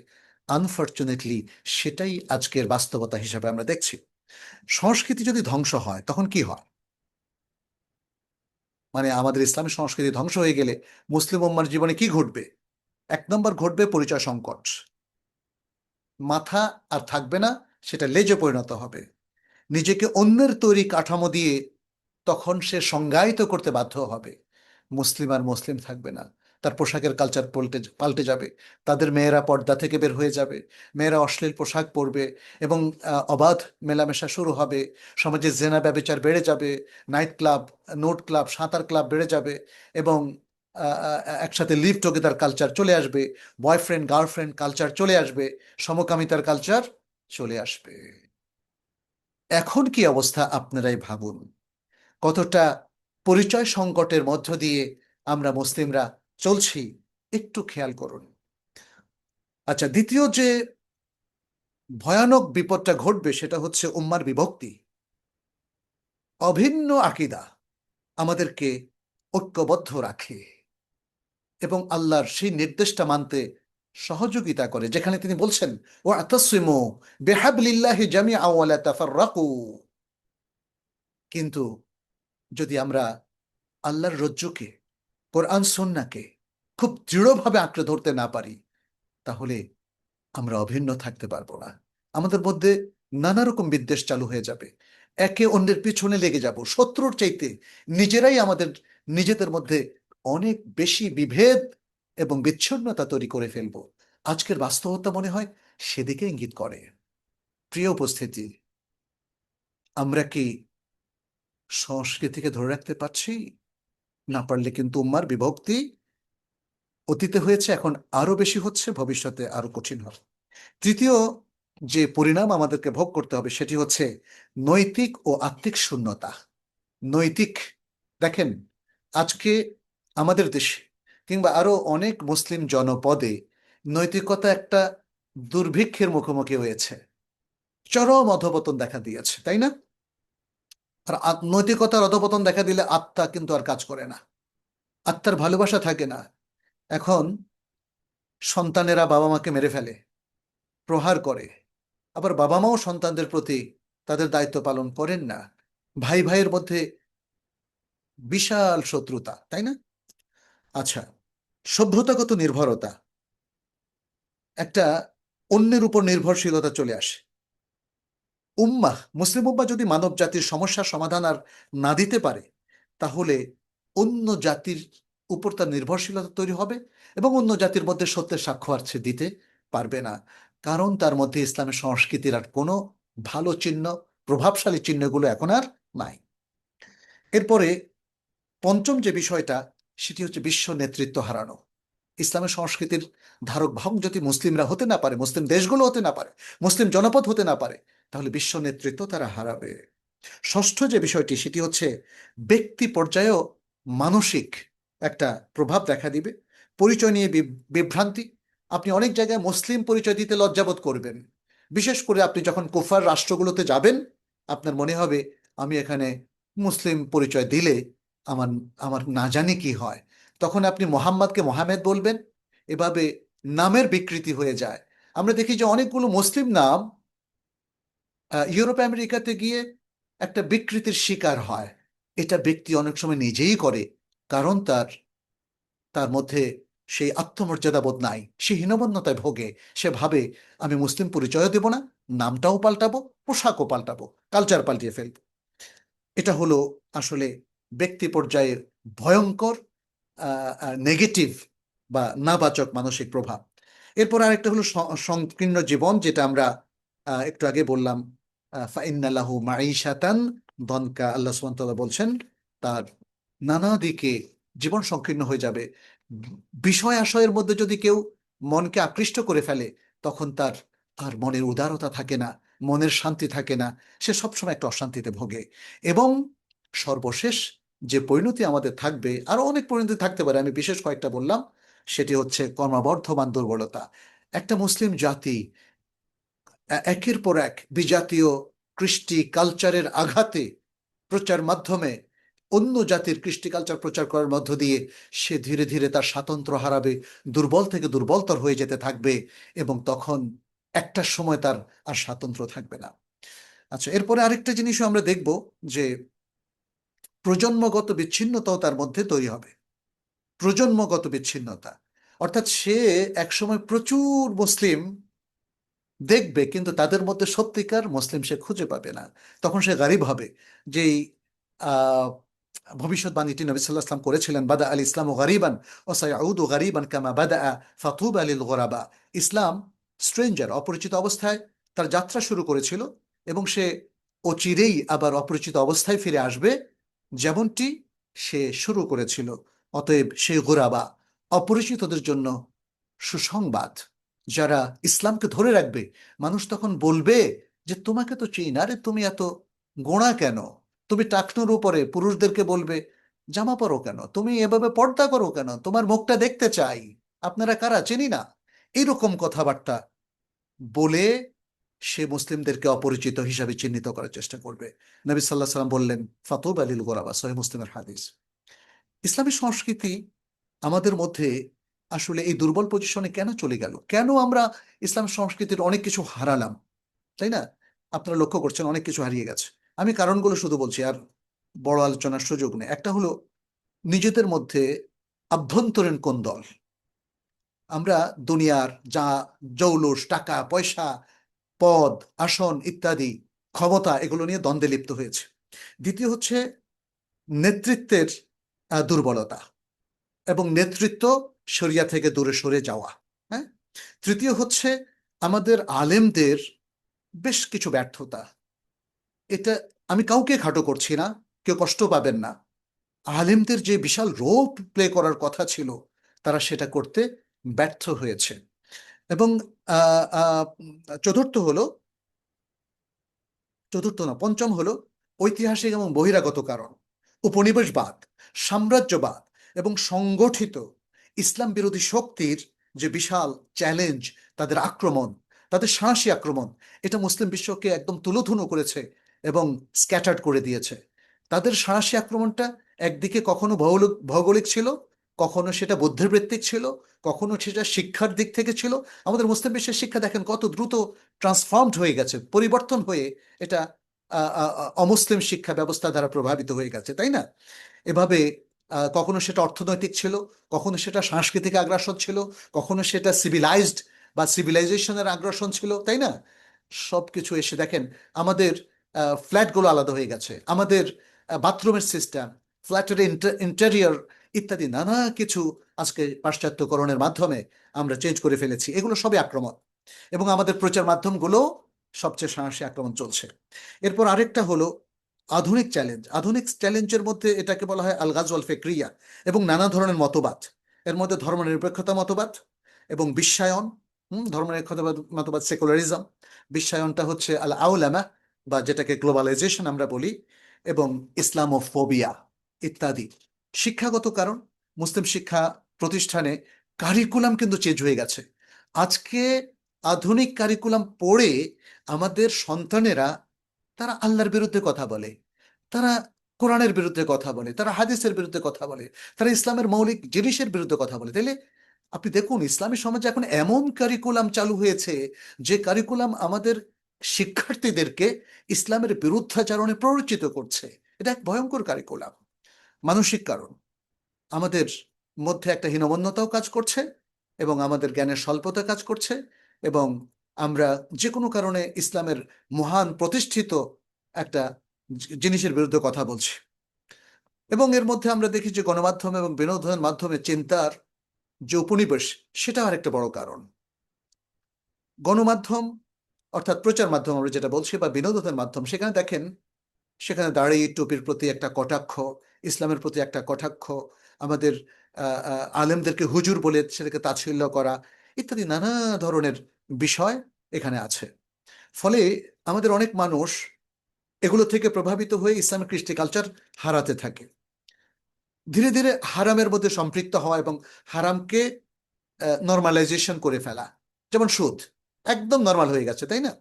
আনফর্চুনেটলি সেটাই আজকের বাস্তবতা হিসাবে আমরা দেখছি। সংস্কৃতি যদি ধ্বংস হয়, তখন কি হয়? মানে আমাদের ইসলামী সংস্কৃতি ধ্বংস হয়ে গেলে মুসলিম উম্মার জীবনে কি ঘটবে? এক নম্বর ঘটবে পরিচয় সংকট। মাথা আর থাকবে না, সেটা লেজে পরিণত হবে। নিজেকে অন্যের তৈরি কাঠামো দিয়ে তখন সে সংজ্ঞায়িত করতে বাধ্য হবে। মুসলিম আর মুসলিম থাকবে না, তার পোশাকের কালচার পাল্টে যাবে। তাদের মেয়েরা পর্দা থেকে বের হয়ে যাবে, মেয়েরা অশ্লীল পোশাক পরবে, এবং অবাধ মেলামেশা শুরু হবে। সমাজে জেনা ব্যভিচার বেড়ে যাবে, নাইট ক্লাব, নোট ক্লাব, সাঁতার ক্লাব বেড়ে যাবে, এবং একসাথে লিভ টুগেদার কালচার চলে আসবে, বয়ফ্রেন্ড গার্লফ্রেন্ড কালচার চলে আসবে, সমকামিতার কালচার চলে আসবে। এখন কি অবস্থা আপনারাই ভাবুন। কতটা পরিচয় সংকটের মধ্য দিয়ে আমরা মুসলিমরা চলছি, একটু খেয়াল করুন। আচ্ছা, দ্বিতীয় যে ভয়ানক বিপদটা ঘটবে, সেটা হচ্ছে উম্মার বিভক্তি। অভিন্ন আকীদা আমাদেরকে ঐক্যবদ্ধ রাখে এবং আল্লাহর সেই নির্দেশটা মানতে সহযোগিতা করে, যেখানে তিনি বলছেন ওয়াতাসিমু বিহাবলিল্লাহি জামিআ ওয়া লা তাফাররাকু। কিন্তু যদি আমরা আল্লাহর রজ্জুকে, কোরআন সুন্নাহকে খুব দৃঢ়ভাবে আঁকড়ে ধরতে না পারি, তাহলে আমরা অভিন্ন থাকতে পারবো না। আমাদের মধ্যে নানা রকম বিদ্বেষ চালু হয়ে যাবে, একে অন্যের পিছনে লেগে যাব, শত্রুর চাইতে নিজেরাই নিজেদের মধ্যে অনেক বেশি বিভেদ এবং বিচ্ছিন্নতা তৈরি করে ফেলবো। আজকের বাস্তবতা মনে হয় সেদিকে ইঙ্গিত করে। প্রিয় উপস্থিতি, আমরা কি সংস্কৃতিকে ধরে রাখতে পারছি? না পারলে কিন্তু উম্মার বিভক্তি অতীতে হয়েছে, এখন আরো বেশি হচ্ছে, ভবিষ্যতে আরো কঠিন হবে। তৃতীয় যে পরিণাম আমাদেরকে ভোগ করতে হবে, সেটি হচ্ছে নৈতিক ও আত্মিক শূন্যতা। নৈতিক, দেখেন, আজকে আমাদের দেশে কিংবা আরো অনেক মুসলিম জনপদে নৈতিকতা একটা দুর্ভিক্ষের মুখোমুখি হয়েছে, চরম অধপতন দেখা দিয়েছে, তাই না? আর নৈতিকতার অধপতন দেখা দিলে আত্মা কিন্তু আর কাজ করে না, আত্মার ভালোবাসা থাকে না। এখন সন্তানেরা বাবা মাকে মেরে ফেলে, প্রহার করে, আবার বাবা মাও সন্তানদের প্রতি তাদের দায়িত্ব পালন করেন না। ভাই ভাইয়ের মধ্যে বিশাল শত্রুতা, তাই না? আচ্ছা, সভ্যতাগত নির্ভরতা, একটা অন্যের উপর নির্ভরশীলতা চলে আসে। মুসলিম উম্মাহ যদি মানব জাতির সমস্যার সমাধান আর না দিতে পারে, তাহলে অন্য জাতির উপর তার নির্ভরশীলতা তৈরি হবে, এবং অন্য জাতির মধ্যে সত্যের সাক্ষ্য আর সে দিতে পারবে না, কারণ তার মধ্যে ইসলামের সংস্কৃতির আর কোনো ভালো চিহ্ন, প্রভাবশালী চিহ্নগুলো এখন আর নাই। এরপরে পঞ্চম যে বিষয়টা, সেটি হচ্ছে বিশ্ব নেতৃত্ব হারানো। ইসলামের সংস্কৃতির ধারক বাহক যদি মুসলিমরা হতে না পারে, মুসলিম দেশগুলো হতে না পারে, মুসলিম জনপদ হতে না পারে, তাহলে বিশ্ব নেতৃত্ব তারা হারাবে। ষষ্ঠ যে বিষয়টি, সেটি হচ্ছে ব্যক্তি পর্যায়েও মানসিক একটা প্রভাব দেখা দিবে। পরিচয় নিয়ে বিভ্রান্তি। আপনি অনেক জায়গায় মুসলিম পরিচয় দিতে লজ্জাবোধ করবেন। বিশেষ করে আপনি যখন কুফার রাষ্ট্রগুলোতে যাবেন, আপনার মনে হবে আমি এখানে মুসলিম পরিচয় দিলে আমার আমার না জানি কি হয়। তখন আপনি মোহাম্মদকে মোহামেদ বলবেন, এভাবে নামের বিকৃতি হয়ে যায়। আমরা দেখি যে অনেকগুলো মুসলিম নাম ইউরোপ আমেরিকাতে গিয়ে একটা বিকৃতির শিকার হয়। এটা ব্যক্তি অনেক সময় নিজেই করে, কারণ তার তার মধ্যে সেই আত্মমর্যাদা বোধ নাই, সে হীনমন্যতায় ভোগে। সে ভাবে আমি মুসলিম পরিচয় দেব না, নামটাও পাল্টাবো, পোশাকও পাল্টাবো, কালচার পাল্টিয়ে ফেলবো। এটা হলো আসলে ব্যক্তি পর্যায়ে ভয়ঙ্কর নেগেটিভ বা নাবাচক মানসিক প্রভাব। এরপর আরেকটা হলো সংকীর্ণ জীবন, যেটা আমরা একটু আগে বললাম, ফাইন্না লাহু মাঈশাতান দনকা। আল্লাহ সুবহানাহু ওয়া তাআলা বলছেন তার নানা দিকে জীবন সংকীর্ণ হয়ে যাবে। বিষয় আশয়ের মধ্যে যদি কেউ মনকে আকৃষ্ট করে ফেলে, তখন তার আর মনের উদারতা থাকে না, মনের শান্তি থাকে না, সে সবসময় একটা অশান্তিতে ভোগে। এবং সর্বশেষ যে পরিণতি আমাদের থাকবে, আরো অনেক পরিণতি থাকতে পারে, আমি বিশেষ কয়েকটা বললাম, সেটি হচ্ছে ক্রমবর্ধমান দুর্বলতা। একটা মুসলিম জাতি একের পর এক বিজাতীয় কৃষ্টি কালচারের আঘাতে, প্রচার মাধ্যমে, অন্য জাতির কৃষ্টি কালচার প্রচার করার মধ্য দিয়ে সে ধীরে ধীরে তার স্বাতন্ত্র্য হারাবে, দুর্বল থেকে দুর্বলতর হয়ে যেতে থাকবে, এবং তখন একটা সময় তার আর স্বাতন্ত্র্য থাকবে না। আচ্ছা, এরপরে আরেকটা জিনিসও আমরা দেখব যে প্রজন্মগত বিচ্ছিন্নতাও তার মধ্যে তৈরি হবে। প্রজন্মগত বিচ্ছিন্নতা অর্থাৎ সে একসময় প্রচুর মুসলিম দেখবে, কিন্তু তাদের মধ্যে সত্যিকার মুসলিম সে খুঁজে পাবে না। তখন সে গারিব হবে। যেই আহ ভবিষ্যৎবাণীটি নবী সাল্লাল্লাহু আলাইহি ওয়াসাল্লাম করেছিলেন, বাদা আল ইসলামু গারিবান ওয়া সায়াউদু গারিবান কামা বাদা ফাতুবা লিল গুরাবা। ইসলাম স্ট্রেঞ্জার, অপরিচিত অবস্থায় তার যাত্রা শুরু করেছিল, এবং সে অচিরেই আবার অপরিচিত অবস্থায় ফিরে আসবে, যেমনটি সে শুরু করেছিল। অতএব সেই গুরাবা, অপরিচিতদের জন্য সুসংবাদ। যারা ইসলামকে ধরে রাখবে, মানুষ তখন বলবে যে তোমাকে তো চিনি না, রে তুমি এত গোঁড়া কেন? তুমি টাকনুর উপরে পুরুষদেরকে বলবে জামা পরো কেন? তুমি এভাবে পর্দা করো কেন? তোমার মুখটা দেখতে চাই, আপনারা কারা চিনি না। এইরকম কথাবার্তা বলে সে মুসলিমদেরকে অপরিচিত হিসাবে চিহ্নিত করার চেষ্টা করবে। নবী সাল্লাল্লাহু আলাইহি সাল্লাম বললেন ফাতুব আলিল গোরাবা, সহিহ মুসলিমের হাদিস। ইসলামী সংস্কৃতি আমাদের মধ্যে আসলে এই দুর্বল পজিশনে কেন চলে গেল? কেন আমরা ইসলাম সংস্কৃতির অনেক কিছু হারালাম, তাই না? আপনারা লক্ষ্য করছেন অনেক কিছু হারিয়ে গেছে। আমি কারণগুলো শুধু বলছি, আর বড় আলোচনার সুযোগ নেই। একটা হলো নিজেদের মধ্যে আভ্যন্তরীণ কোন্দল। আমরা দুনিয়ার যা জৌলুস, টাকা পয়সা, পদ, আসন ইত্যাদি, ক্ষমতা, এগুলো নিয়ে দ্বন্দ্বে লিপ্ত হয়েছে। দ্বিতীয় হচ্ছে নেতৃত্বের দুর্বলতা, এবং নেতৃত্ব শরিয়া থেকে দূরে সরে যাওয়া। হ্যাঁ। তৃতীয় হচ্ছে আমাদের আলেমদের বেশ কিছু ব্যর্থতা। এটা আমি কাউকে খাটো করছি না, কেউ কষ্ট পাবেন না। আলেমদের যে বিশাল রোল প্লে করার কথা ছিল, তারা সেটা করতে ব্যর্থ হয়েছে। এবং আহ, আহ, চতুর্থ হলো, চতুর্থ না, পঞ্চম হলো ঐতিহাসিক এবং বহিরাগত কারণ। উপনিবেশবাদ, সাম্রাজ্যবাদ এবং সংগঠিত ইসলাম বিরোধী শক্তির যে বিশাল চ্যালেঞ্জ, তাদের আক্রমণ, তাদের সাঁড়াশি আক্রমণ, এটা মুসলিম বিশ্বকে একদম তুলোধুনো করেছে এবং স্ক্যাটার্ড করে দিয়েছে। তাদের সাঁড়াশি আক্রমণটা একদিকে কখনো ভৌগোলিক ভৌগোলিক ছিল, কখনো সেটা বুদ্ধিবৃত্তিক ছিল, কখনো সেটা শিক্ষার দিক থেকে ছিল। আমাদের মুসলিম বিশ্বের শিক্ষা দেখেন কত দ্রুত ট্রান্সফর্মড হয়ে গেছে, পরিবর্তন হয়ে এটা অমুসলিম শিক্ষা ব্যবস্থা দ্বারা প্রভাবিত হয়ে গেছে, তাই না? এভাবে কখনো সেটা অর্থনৈতিক ছিল, কখনো সেটা সাংস্কৃতিক আগ্রাসন ছিল, কখনো সেটা সিভিলাইজড বা সিভিলাইজেশনের আগ্রাসন ছিল, তাই না? সবকিছু এসে দেখেন আমাদের ফ্ল্যাটগুলো আলাদা হয়ে গেছে, আমাদের বাথরুমের সিস্টেম, ফ্ল্যাটের ইন্টেরিয়র ইত্যাদি নানা কিছু আজকে পাশ্চাত্যকরণের মাধ্যমে আমরা চেঞ্জ করে ফেলেছি। এগুলো সবই আক্রমণ, এবং আমাদের প্রচার মাধ্যমগুলো সবচেয়ে সাহসী আক্রমণ চলছে। এরপর আরেকটা হলো আধুনিক চ্যালেঞ্জ। আধুনিক চ্যালেঞ্জের মধ্যে এটাকে বলা হয় আল গাজওয়াল ফিকরিয়া, এবং নানা ধরনের মতবাদ। এর মধ্যে ধর্মনিরপেক্ষতা মতবাদ এবং বিশ্বায়ন। ধর্মনিরপেক্ষতা মতবাদ, সেকুলারিজম। বিশ্বায়নটা হচ্ছে আল আউলামা, বা যেটাকে গ্লোবালাইজেশন আমরা বলি, এবং ইসলামোফোবিয়া ইত্যাদি। শিক্ষাগত কারণ, মুসলিম শিক্ষা প্রতিষ্ঠানে কারিকুলাম কিন্তু চেঞ্জ হয়ে গেছে। আজকে আধুনিক কারিকুলাম পড়ে আমাদের সন্তানেরা, তারা আল্লাহর বিরুদ্ধে কথা বলে, তারা কোরআনের বিরুদ্ধে কথা বলে, তারা হাদিসের বিরুদ্ধে কথা বলে, তারা ইসলামের মৌলিক জিনিসের বিরুদ্ধে কথা বলে। তাইলে আপনি দেখুন, ইসলামী সমাজে এখন এমন কারিকুলাম চালু হয়েছে যে কারিকুলাম আমাদের শিক্ষার্থীদেরকে ইসলামের বিরুদ্ধাচরণে প্ররোচিত করছে। এটা এক ভয়ঙ্কর কারিকুলাম। মানসিক কারণ, আমাদের মধ্যে একটা হীনমন্যতাও কাজ করছে, এবং আমাদের জ্ঞানের স্বল্পতা কাজ করছে, এবং আমরা যে কোনো কারণে ইসলামের মহান প্রতিষ্ঠিত একটা জিনিসের বিরুদ্ধে কথা বলছি। এবং এর মধ্যে আমরা দেখি যে গণমাধ্যম এবং বিনোদনের মাধ্যমে চিন্তার যে উপনিবেশ, সেটা আরেকটা বড় কারণ। গণমাধ্যম অর্থাৎ প্রচার মাধ্যম আমরা যেটা বলছি, বা বিনোদনের মাধ্যম, সেখানে দেখেন, সেখানে দাড়ি টুপির প্রতি একটা কটাক্ষ, ইসলামের প্রতি একটা কটাক্ষ, আমাদের আলেমদেরকে হুজুর বলে সেটাকে তাচ্ছিল্য করা, ইত্যাদি নানা ধরনের বিষয় এখানে আছে। ফলে আমাদের অনেক মানুষ এগুলো থেকে প্রভাবিত হয়ে ইসলামিক কৃষ্টি কালচার হারাতে থাকে। ধীরে ধীরে হারামের মধ্যে সম্পৃক্ত হওয়া এবং হারামকে নর্মালাইজেশন করে ফেলা, যেমন সুদ একদম নর্মাল হয়ে গেছে, তাই না?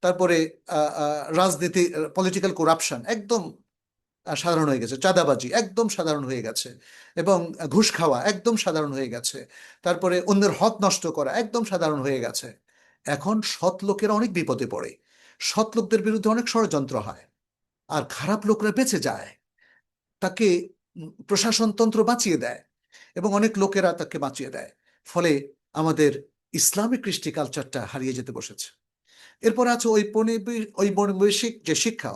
তারপরে রাজনীতি, পলিটিক্যাল করাপশন একদম সাধারণ হয়ে গেছে, চাঁদাবাজি একদম সাধারণ হয়ে গেছে, এবং ঘুষ খাওয়া একদম সাধারণ হয়ে গেছে, তারপরে অন্যের হক নষ্ট করা একদম সাধারণ হয়ে গেছে। এখন সৎ লোকেরা অনেক বিপদে পড়ে, সৎ লোকদের বিরুদ্ধে অনেক ষড়যন্ত্র হয়, আর খারাপ লোকরা বেঁচে যায়, তাকে প্রশাসনতন্ত্র বাঁচিয়ে দেয়, এবং অনেক লোকেরা তাকে বাঁচিয়ে দেয়। ফলে আমাদের ইসলামিক কৃষ্টি কালচারটা হারিয়ে যেতে বসেছে। এরপর আছে ঔপনিবেশিক যে শিক্ষা,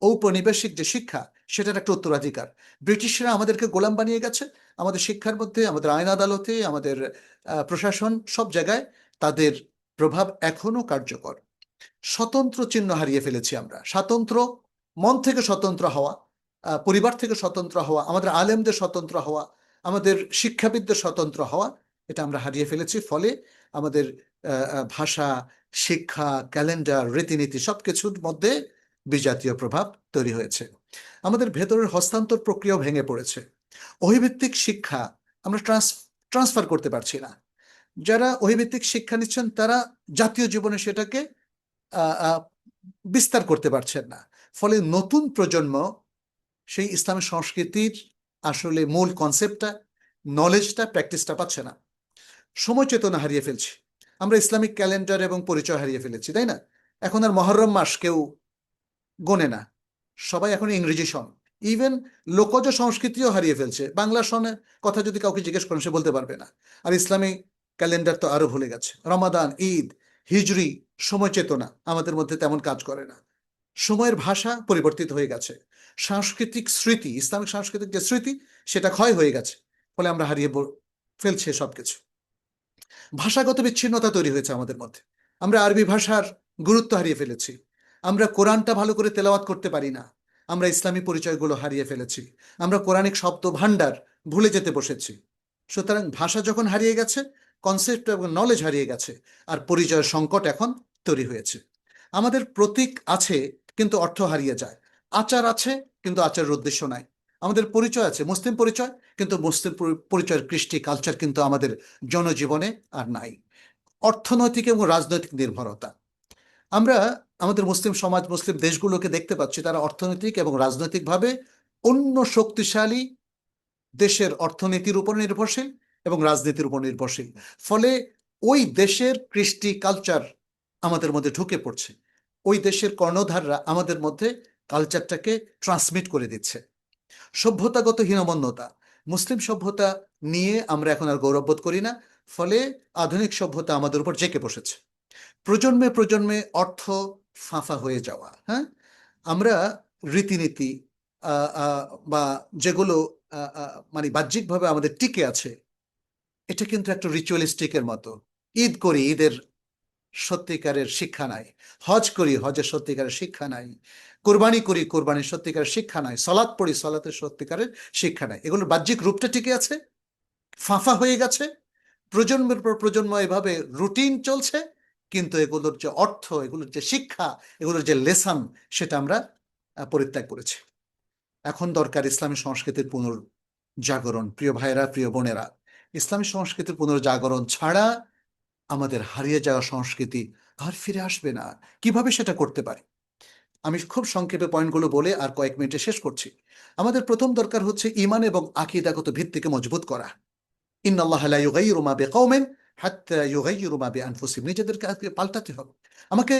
ঔপনিবেশিক যে শিক্ষা, সেটার একটা উত্তরাধিকার। ব্রিটিশরা আমাদেরকে গোলাম বানিয়ে গেছে। আমাদের শিক্ষার মধ্যে, আমাদের আইন আদালতে, আমাদের প্রশাসন, সব জায়গায় তাদের প্রভাব এখনো কার্যকর। স্বতন্ত্র চিহ্ন হারিয়ে ফেলেছি আমরা। স্বাতন্ত্র, মন থেকে স্বতন্ত্র হওয়া, পরিবার থেকে স্বতন্ত্র হওয়া, আমাদের আলেমদের স্বতন্ত্র হওয়া, আমাদের শিক্ষাবিদদের স্বতন্ত্র হওয়া, এটা আমরা হারিয়ে ফেলেছি। ফলে আমাদের ভাষা, শিক্ষা, ক্যালেন্ডার, রীতিনীতি সবকিছুর মধ্যে বিজাতীয় প্রভাব তৈরি হয়েছে। আমাদের ভেতরের হস্তান্তর প্রক্রিয়াও ভেঙে পড়েছে। অভিভিত্তিক শিক্ষা আমরা ট্রান্সফার করতে পারছি না। যারা অভিভিত্তিক শিক্ষা নিচ্ছেন তারা জাতীয় জীবনে সেটাকে বিস্তার করতে পারছেন না। ফলে নতুন প্রজন্ম সেই ইসলামের সংস্কৃতির আসলে মূল কনসেপ্টটা, নলেজটা, প্র্যাকটিসটা পাচ্ছে না। সময় চেতনা হারিয়ে ফেলছি আমরা, ইসলামিক ক্যালেন্ডার এবং পরিচয় হারিয়ে ফেলেছি, তাই না? এখন আর মহরম মাস কেউ গোনে না, সবাই এখন ইংরেজি সন। ইভেন লোকজ সংস্কৃতিও হারিয়ে ফেলছে। বাংলা সনের কথা যদি কাউকে জিজ্ঞেস করেন, সে বলতে পারবে না। আর ইসলামিক ক্যালেন্ডার তো আরো ভুলে গেছে। রমাদান, ঈদ, হিজরি, সময় চেতনা আমাদের মধ্যে তেমন কাজ করে না। সময়ের ভাষা পরিবর্তিত হয়ে গেছে। সাংস্কৃতিক স্মৃতি, ইসলামিক সাংস্কৃতিক যে স্মৃতি, সেটা ক্ষয় হয়ে গেছে। ফলে আমরা হারিয়ে ফেলছে সবকিছু। ভাষাগত বিচ্ছিন্নতা তৈরি হয়েছে আমাদের মধ্যে। আমরা আরবি ভাষার গুরুত্ব হারিয়ে ফেলেছি। আমরা কোরআনটা ভালো করে তেলাওয়াত করতে পারি না। আমরা ইসলামী পরিচয়গুলো হারিয়ে ফেলেছি। আমরা কোরআনিক শব্দ ভাণ্ডার ভুলে যেতে বসেছি। সুতরাং ভাষা যখন হারিয়ে গেছে, কনসেপ্ট এবং নলেজ হারিয়ে গেছে, আর পরিচয়ের সংকট এখন তৈরি হয়েছে। আমাদের প্রতীক আছে কিন্তু অর্থ হারিয়ে যায়। আচার আছে কিন্তু আচারের উদ্দেশ্য নাই। আমাদের পরিচয় আছে, মুসলিম পরিচয়, কিন্তু মুসলিম পরিচয়ের কৃষ্টি কালচার কিন্তু আমাদের জনজীবনে আর নাই। অর্থনৈতিক এবং রাজনৈতিক নির্ভরতা, আমরা আমাদের মুসলিম সমাজ, মুসলিম দেশগুলোকে দেখতে পাচ্ছি, তারা অর্থনৈতিক এবং রাজনৈতিকভাবে অন্য শক্তিশালী দেশের অর্থনীতির উপর নির্ভরশীল এবং রাজনীতির উপর নির্ভরশীল। ফলে ওই দেশের কৃষ্টি কালচার আমাদের মধ্যে ঢুকে পড়ছে। ওই দেশের কর্ণধাররা আমাদের মধ্যে কালচারটাকে ট্রান্সমিট করে দিচ্ছে। সভ্যতাগত হীনমন্যতা, মুসলিম সভ্যতা নিয়ে আমরা এখন আর গৌরববোধ করি না। ফলে আধুনিক সভ্যতা আমাদের উপর জেঁকে বসেছে। প্রজন্মে প্রজন্মে অর্থ ফাঁফা হয়ে যাওয়া। হ্যাঁ, আমরা রীতিনীতি বা যেগুলো মানে বাহ্যিকভাবে আমাদের টিকে আছে, এটা কিন্তু একটা রিচুয়ালিস্টিকের মতো। ঈদ করি, ঈদের সত্যিকারের শিক্ষা নাই। হজ করি, হজের সত্যিকারের শিক্ষা নাই। কোরবানি করি, কোরবানির সত্যিকারের শিক্ষা নাই। সলাৎ পড়ি, সলাতের সত্যিকারের শিক্ষা নাই। এগুলোর বাহ্যিক রূপটা টিকে আছে, ফাঁফা হয়ে গেছে। প্রজন্মের পর প্রজন্ম এভাবে রুটিন চলছে, কিন্তু এগুলোর যে অর্থ, এগুলোর যে শিক্ষা, এগুলোর যে লেসন, সেটা আমরা পরিত্যাগ করেছি। এখন দরকার ইসলামী সংস্কৃতির পুনর্জাগরণ। প্রিয় ভাইয়েরা, প্রিয় বোনেরা, ইসলামী সংস্কৃতির পুনর্জাগরণ ছাড়া আমাদের হারিয়ে যাওয়া সংস্কৃতি আর ফিরে আসবে না। কিভাবে সেটা করতে পারি? আমি খুব সংক্ষেপে পয়েন্টগুলো বলে আর কয়েক মিনিটে শেষ করছি। আমাদের প্রথম দরকার হচ্ছে ঈমান এবং আকীদাগত ভিত্তিকে মজবুত করা। ইন্নাল্লাহা লা ইউগাইয়িরু মা বিকাওমিন হাত্তা ইউগাইয়িরু মা বিআনফুসিহিম। নিজেদেরকে আজকে পাল্টাতে হবে। আমাকে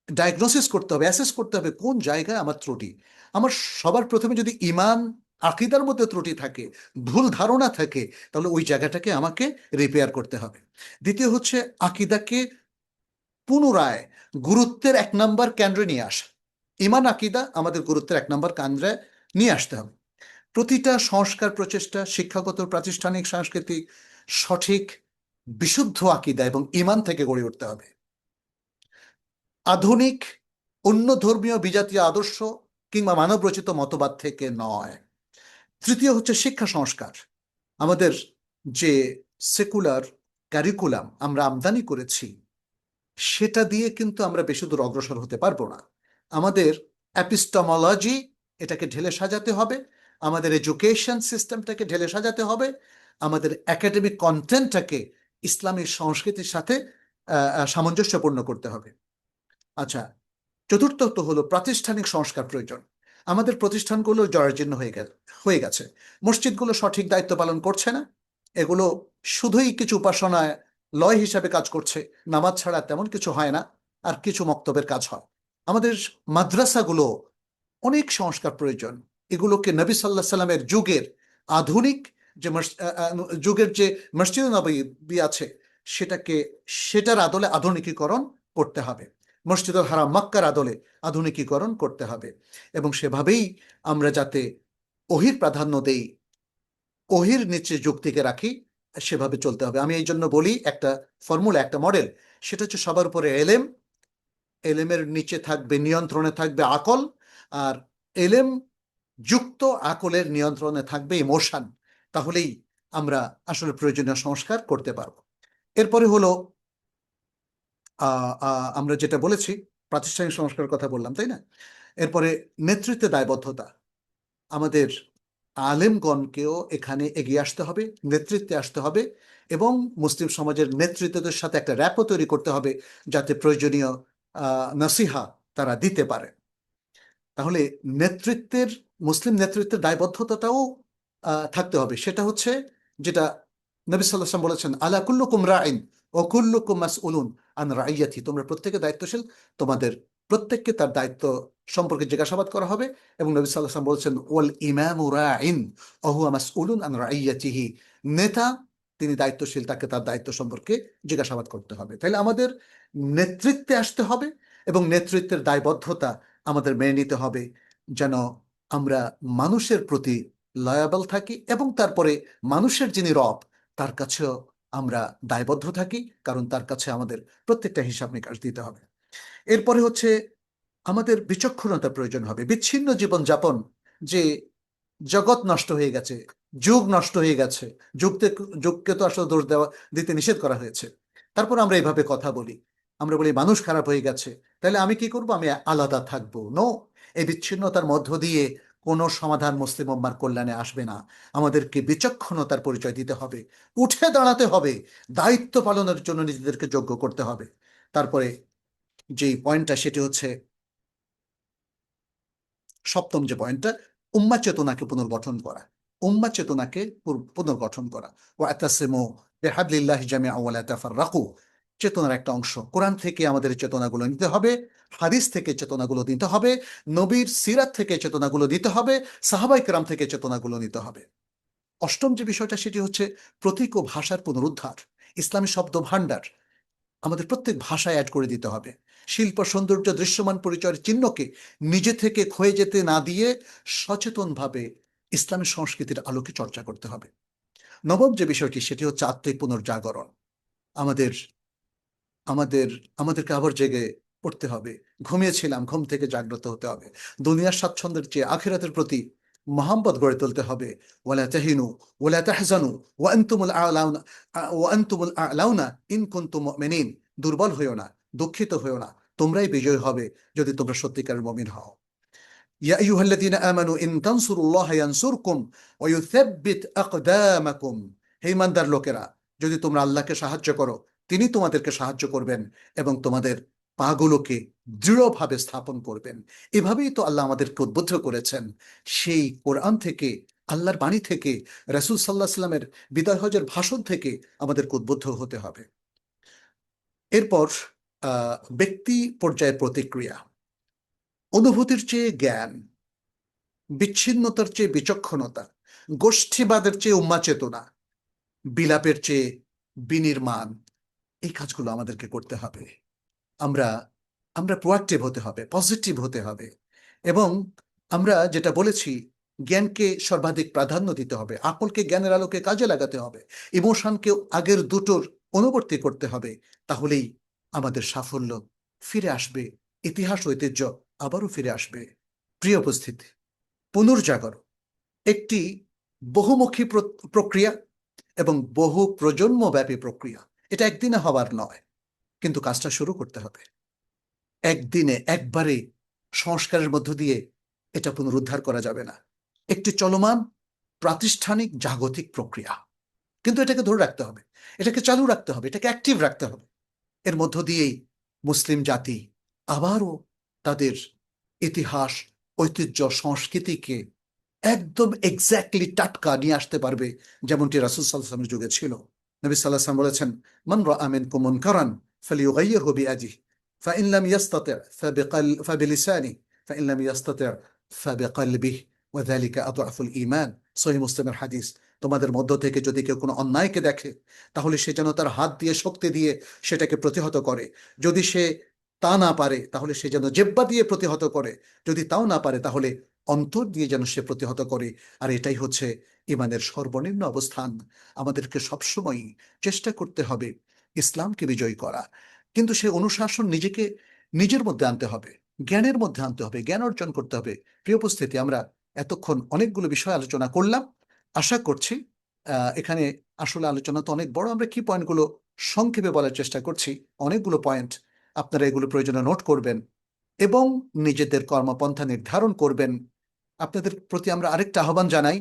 ডায়াগনোসিস করতে হবে, অ্যাসেস করতে হবে কোন জায়গায় আমার ত্রুটি। আমার সবার প্রথমে যদি ঈমান আকীদার মধ্যে ত্রুটি থাকে, ভুল ধারণা থাকে, তাহলে ওই জায়গাটাকে আমাকে রিপেয়ার করতে হবে। দ্বিতীয় হচ্ছে আকীদাকে পুনরায় গুরুত্বের 1 নম্বর কেন্দ্রে নিয়ে আসা। ঈমান আকীদা আমাদের গুরুত্বের 1 নম্বর কেন্দ্রে নিয়ে আসতে হবে। প্রতিটা সংস্কার প্রচেষ্টা, শিক্ষাগত, প্রাতিষ্ঠানিক, সাংস্কৃতিক, সঠিক বিশুদ্ধ আকীদা এবং ঈমান থেকে গড়ে উঠতে হবে, আধুনিক অন্য ধর্মীয় বিজাতীয় আদর্শ কিংবা মানবরচিত মতবাদ থেকে নয়। তৃতীয় হচ্ছে শিক্ষা সংস্কার। আমাদের যে সেকুলার ক্যারিকুলাম আমরা আমদানি করেছি, সেটা দিয়ে কিন্তু আমরা বেশি দূর অগ্রসর হতে পারবো না। আমাদের অ্যাপিস্টমোলজি এটাকে ঢেলে সাজাতে হবে, আমাদের এডুকেশন সিস্টেমটাকে ঢেলে সাজাতে হবে, আমাদের একাডেমিক কন্টেন্টটাকে ইসলামী সংস্কৃতির সাথে সামঞ্জস্যপূর্ণ করতে হবে। আচ্ছা, চতুর্থত হলো প্রাতিষ্ঠানিক সংস্কার প্রয়োজন। আমাদের প্রতিষ্ঠানগুলো জরাজীর্ণ হয়ে গেছে। মসজিদগুলো সঠিক দায়িত্ব পালন করছে না। এগুলো শুধুই কিছু উপাসনায় লয় হিসাবে কাজ করছে, নামাজ ছাড়া তেমন কিছু হয় না, আর কিছু মক্তবের কাজ হয়। আমাদের মাদ্রাসাগুলো অনেক সংস্কার প্রয়োজন। এগুলোকে নবী সাল্লাহ সাল্লামের যুগের আধুনিক যে যুগের যে মসজিদ নববী আছে, সেটার আদলে আধুনিকীকরণ করতে হবে। মসজিদুল হারাম মক্কার আদলে আধুনিকীকরণ করতে হবে, এবং সেভাবেই আমরা যাতে ওহির প্রাধান্য দেই, ওহির নিচে যুক্তিকে রাখি, সেভাবে চলতে হবে। আমি এই জন্য বলি একটা ফর্মুলা, একটা মডেল, সেটা হচ্ছে সবার উপরে এলেম, এলেমের নিচে থাকবে, নিয়ন্ত্রণে থাকবে আকল, আর এলেম যুক্ত আকলের নিয়ন্ত্রণে থাকবে ইমোশন। তাহলেই আমরা আসলে প্রয়োজনীয় সংস্কার করতে পারব। এরপরে হলো আমরা যেটা বলেছি, প্রাতিষ্ঠানিক সংস্কারের কথা বললাম, তাই না? এরপরে নেতৃত্বে দায়বদ্ধতা। আমাদের আলেমগণকেও এখানে এগিয়ে আসতে হবে, নেতৃত্বে আসতে হবে, এবং মুসলিম সমাজের নেতৃত্বদের সাথে একটা র্যাপও তৈরি করতে হবে, যাতে প্রয়োজনীয় নসিহা তারা দিতে পারে। তাহলে মুসলিম নেতৃত্বের দায়বদ্ধতাটাও থাকতে হবে। সেটা হচ্ছে যেটা নবী সাল্লাল্লাহু আলাইহি ওয়াসাল্লাম বলেছেন, আলা কুল্লুকুম রাইন ওয়া কুল্লুকুম মাসউলুন আন রাইয়াতি। তোমরা প্রত্যেকে দায়িত্বশীল, তোমাদের প্রত্যেককে তার দায়িত্ব সম্পর্কে জিজ্ঞাসাবাদ করা হবে। এবং নবী সাল্লাল্লাহু আলাইহি ওয়াসাল্লাম বলেছেন, ওয়াল ইমামু রাইন ওয়া হুয়া মাসউলুন আন রাইয়াতিহি। নেতা, তিনি দায়িত্বশীল, তাকে তার দায়িত্ব সম্পর্কে জিজ্ঞাসাবাদ করতে হবে। তাহলে আমাদের নেতৃত্বে আসতে হবে, এবং নেতৃত্বের দায়বদ্ধতা আমাদের মেনে নিতে হবে, যেন আমরা মানুষের প্রতি লয়াবল থাকি, এবং তারপরে মানুষের যিনি রব, তার কাছেও আমরা দায়বদ্ধ থাকি, কারণ তার কাছে আমাদের প্রত্যেকটা হিসাব নিকাশ দিতে হবে। এরপরে হচ্ছে আমাদের বিচক্ষণতার প্রয়োজন হবে। বিচ্ছিন্ন জীবন যাপন, যে জগৎ নষ্ট হয়ে গেছে, যুগ নষ্ট হয়ে গেছে, যুগকে তো আসলে দোষ দিতে নিষেধ করা হয়েছে। তারপর আমরা এইভাবে কথা বলি, আমরা বলি মানুষ খারাপ হয়ে গেছে, তাহলে আমি কি করব? আমি আলাদা থাকবো? নো, এই বিচ্ছিন্নতার মধ্য দিয়ে কোনো সমাধান মুসলিম উম্মার কল্যাণে আসবে না। আমাদেরকে বিচক্ষণতার পরিচয় দিতে হবে, উঠে দাঁড়াতে হবে, দায়িত্ব পালনের জন্য নিজেদেরকে যোগ্য করতে হবে। তারপরে যেই পয়েন্টটা, সেটি হচ্ছে সপ্তম যে পয়েন্টটা, উম্মা চেতনাকে পুনর্গঠন করা। উম্মা চেতনাকে পুনর্গঠন করা। ওয়াতাসিমু বিহাবলিল্লাহি জামিআন ওয়া লা তাফাররাকু, চেতনার একটা অংশ। কোরআন থেকে আমাদের চেতনাগুলো নিতে হবে, হাদিস থেকে চেতনাগুলো নিতে হবে, নবীর সিরাত থেকে চেতনাগুলো নিতে হবে, সাহাবায়ে কেরাম থেকে চেতনাগুলো নিতে হবে। অষ্টম যে বিষয়টা, সেটি হচ্ছে প্রতীক ও ভাষার পুনরুদ্ধার। ইসলামী শব্দ ভাণ্ডার আমাদের প্রত্যেক ভাষায় অ্যাড করে দিতে হবে। শিল্প, সৌন্দর্য, দৃশ্যমান পরিচয়ের চিহ্নকে নিজে থেকে ক্ষয়ে যেতে না দিয়ে সচেতনভাবে ইসলামী সংস্কৃতির আলোকে চর্চা করতে হবে। নবম যে বিষয়টি, সেটি হচ্ছে আত্মিক পুনর্জাগরণ। আমাদের আমাদের আমাদেরকে আবার জেগে পড়তে হবে। ঘুমিয়েছিলাম, ঘুম থেকে জাগ্রত হতে হবে। দুনিয়ার স্বাচ্ছন্দ্যের চেয়ে আখিরাতের প্রতি মহাব্বত গড়ে তুলতে হবে। ওয়ালা তাহিনু ওয়ালা তাহজানু ওয়া আনতুমুল আ'লাউনা ইন কুনতুম মুমিনিন। দুর্বল হইও না, দুঃখিত হইও না, তোমরাই বিজয় হবে যদি তোমরা সত্যিকারের মুমিন হও। ইয়া আইয়ুহাল্লাযীনা আমানু ইন তানসুরুল্লাহা ইয়ানসুরকুম ওয়া ইউসাব্বিত আকদামাকুম। হে ইমানদার লোকেরা, যদি তোমরা আল্লাহকে সাহায্য করো, তিনি তোমাদেরকে সাহায্য করবেন এবং তোমাদের পাগুলোকে দৃঢ়ভাবে স্থাপন করবেন। এভাবেই তো আল্লাহ আমাদেরকে উদ্বুদ্ধ করেছেন। সেই কোরআন থেকে, আল্লাহর বাণী থেকে, রাসূল সাল্লাল্লাহু আলাইহি ওয়াসাল্লামের বিদায় হজের ভাষণ থেকে আমাদেরকে উদ্বুদ্ধ হতে হবে। এরপর ব্যক্তি পর্যায়ে প্রতিক্রিয়া। অনুভূতির চেয়ে জ্ঞান, বিচ্ছিন্নতার চেয়ে বিচক্ষণতা, গোষ্ঠীবাদের চেয়ে উম্মাচেতনা, বিলাপের চেয়ে বিনির্মাণ, এই কাজগুলো আমাদেরকে করতে হবে। আমরা আমরা প্রোয়াক্টিভ হতে হবে, পজিটিভ হতে হবে। এবং আমরা যেটা বলেছি, জ্ঞানকে সর্বাধিক প্রাধান্য দিতে হবে, আকলকে জ্ঞানের আলোকে কাজে লাগাতে হবে, ইমোশনকে আগের দুটোর অনুবর্তী করতে হবে। তাহলেই আমাদের সাফল্য ফিরে আসবে, ইতিহাস ঐতিহ্য আবারও ফিরে আসবে। প্রিয় উপস্থিতি, পুনর্জাগরণ একটি বহুমুখী প্রক্রিয়া এবং বহু প্রজন্মব্যাপী প্রক্রিয়া। এটা একদিনে হবার নয়, কিন্তু কাজটা শুরু করতে হবে। একদিনে একবারে সংস্কারের মধ্য দিয়ে এটা পুনরুদ্ধার করা যাবে না। একটি চলমান প্রাতিষ্ঠানিক জাগতিক প্রক্রিয়া, কিন্তু এটাকে ধরে রাখতে হবে, এটাকে চালু রাখতে হবে, এটাকে অ্যাক্টিভ রাখতে হবে। এর মধ্য দিয়েই মুসলিম জাতি আবারও তাদের ইতিহাস, ঐতিহ্য, সংস্কৃতিকে একদম এক্স্যাক্টলি টাটকা নিয়ে আসতে পারবে, যেমনটি রাসূল সাল্লাল্লাহু আলাইহি ওয়াসাল্লামের যুগে ছিল। নবী সাল্লাল্লাহু আলাইহি ওয়াসাল্লাম বলেছেন, মান রাআ মিনকুম মুনকারান ফালিয়ুগাইয়িরহু বিয়াদিহি ফাইন লাম ইয়াস্তাতি' ফাবিলিসানিহি ফাইন লাম ইয়াস্তাতি' ফাবিকলবিহি ওয়া যালিকা আদআফুল ঈমান। সহিহ মুসলিমের হাদিস। তোমাদের মধ্য থেকে যদি কেউ কোনো অন্যায়কে দেখে, তাহলে সে যেন তার হাত দিয়ে, শক্তি দিয়ে সেটাকে প্রতিহত করে। যদি সে তা না পারে, তাহলে সে যেন জিহ্বা দিয়ে প্রতিহত করে। যদি তাও না পারে, তাহলে অন্তর দিয়ে যেন সে প্রতিহত করে। আর এটাই হচ্ছে ইমানের সর্বনিম্ন অবস্থান। আমাদেরকে সবসময় চেষ্টা করতে হবে ইসলামকে বিজয় করা, কিন্তু সে অনুশাসন নিজের মধ্যে আনতে হবে, জ্ঞানের মধ্যে আনতে হবে, জ্ঞান অর্জন করতে হবে। প্রিয় উপস্থিতি, আমরা এতক্ষণ অনেকগুলো বিষয় আলোচনা করলাম। আশা করছি এখানে আসলে আলোচনা তো অনেক বড়, আমরা কি পয়েন্টগুলো সংক্ষেপে বলার চেষ্টা করছি। অনেকগুলো পয়েন্ট, আপনারা এগুলো প্রয়োজনে নোট করবেন এবং নিজেদের কর্মপন্থা নির্ধারণ করবেন। আপনাদের প্রতি আমরা আরেকটা আহ্বান জানাই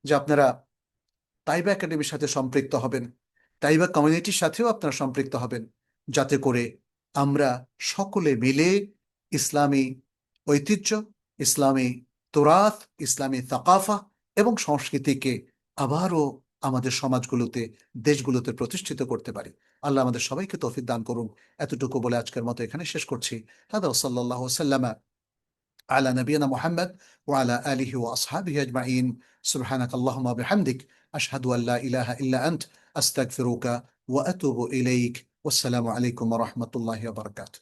যে আপনারা তাইবা একাডেমির সাথে সম্পৃক্ত হবেন, তাইবা কমিউনিটির সাথেও আপনারা সম্পৃক্ত হবেন, যাতে করে আমরা সকলে মিলে ইসলামী ঐতিহ্য, ইসলামী তুরাথ, ইসলামী সাকাফা এবং সংস্কৃতিকে আবারও আমাদের সমাজগুলোতে, দেশগুলোতে প্রতিষ্ঠিত করতে পারি। আল্লাহ আমাদের সবাইকে তৌফিক দান করুন। এতটুকু বলে আজকের মতো এখানে শেষ করছি। হাদা সাল্লাল্লাহু সাল্লামা على نبينا محمد وعلى آله وأصحابه أجمعين. سبحانك اللهم وبحمدك أشهد أن لا إله إلا أنت أستغفرك وأتوب إليك. والسلام عليكم ورحمة الله وبركاته.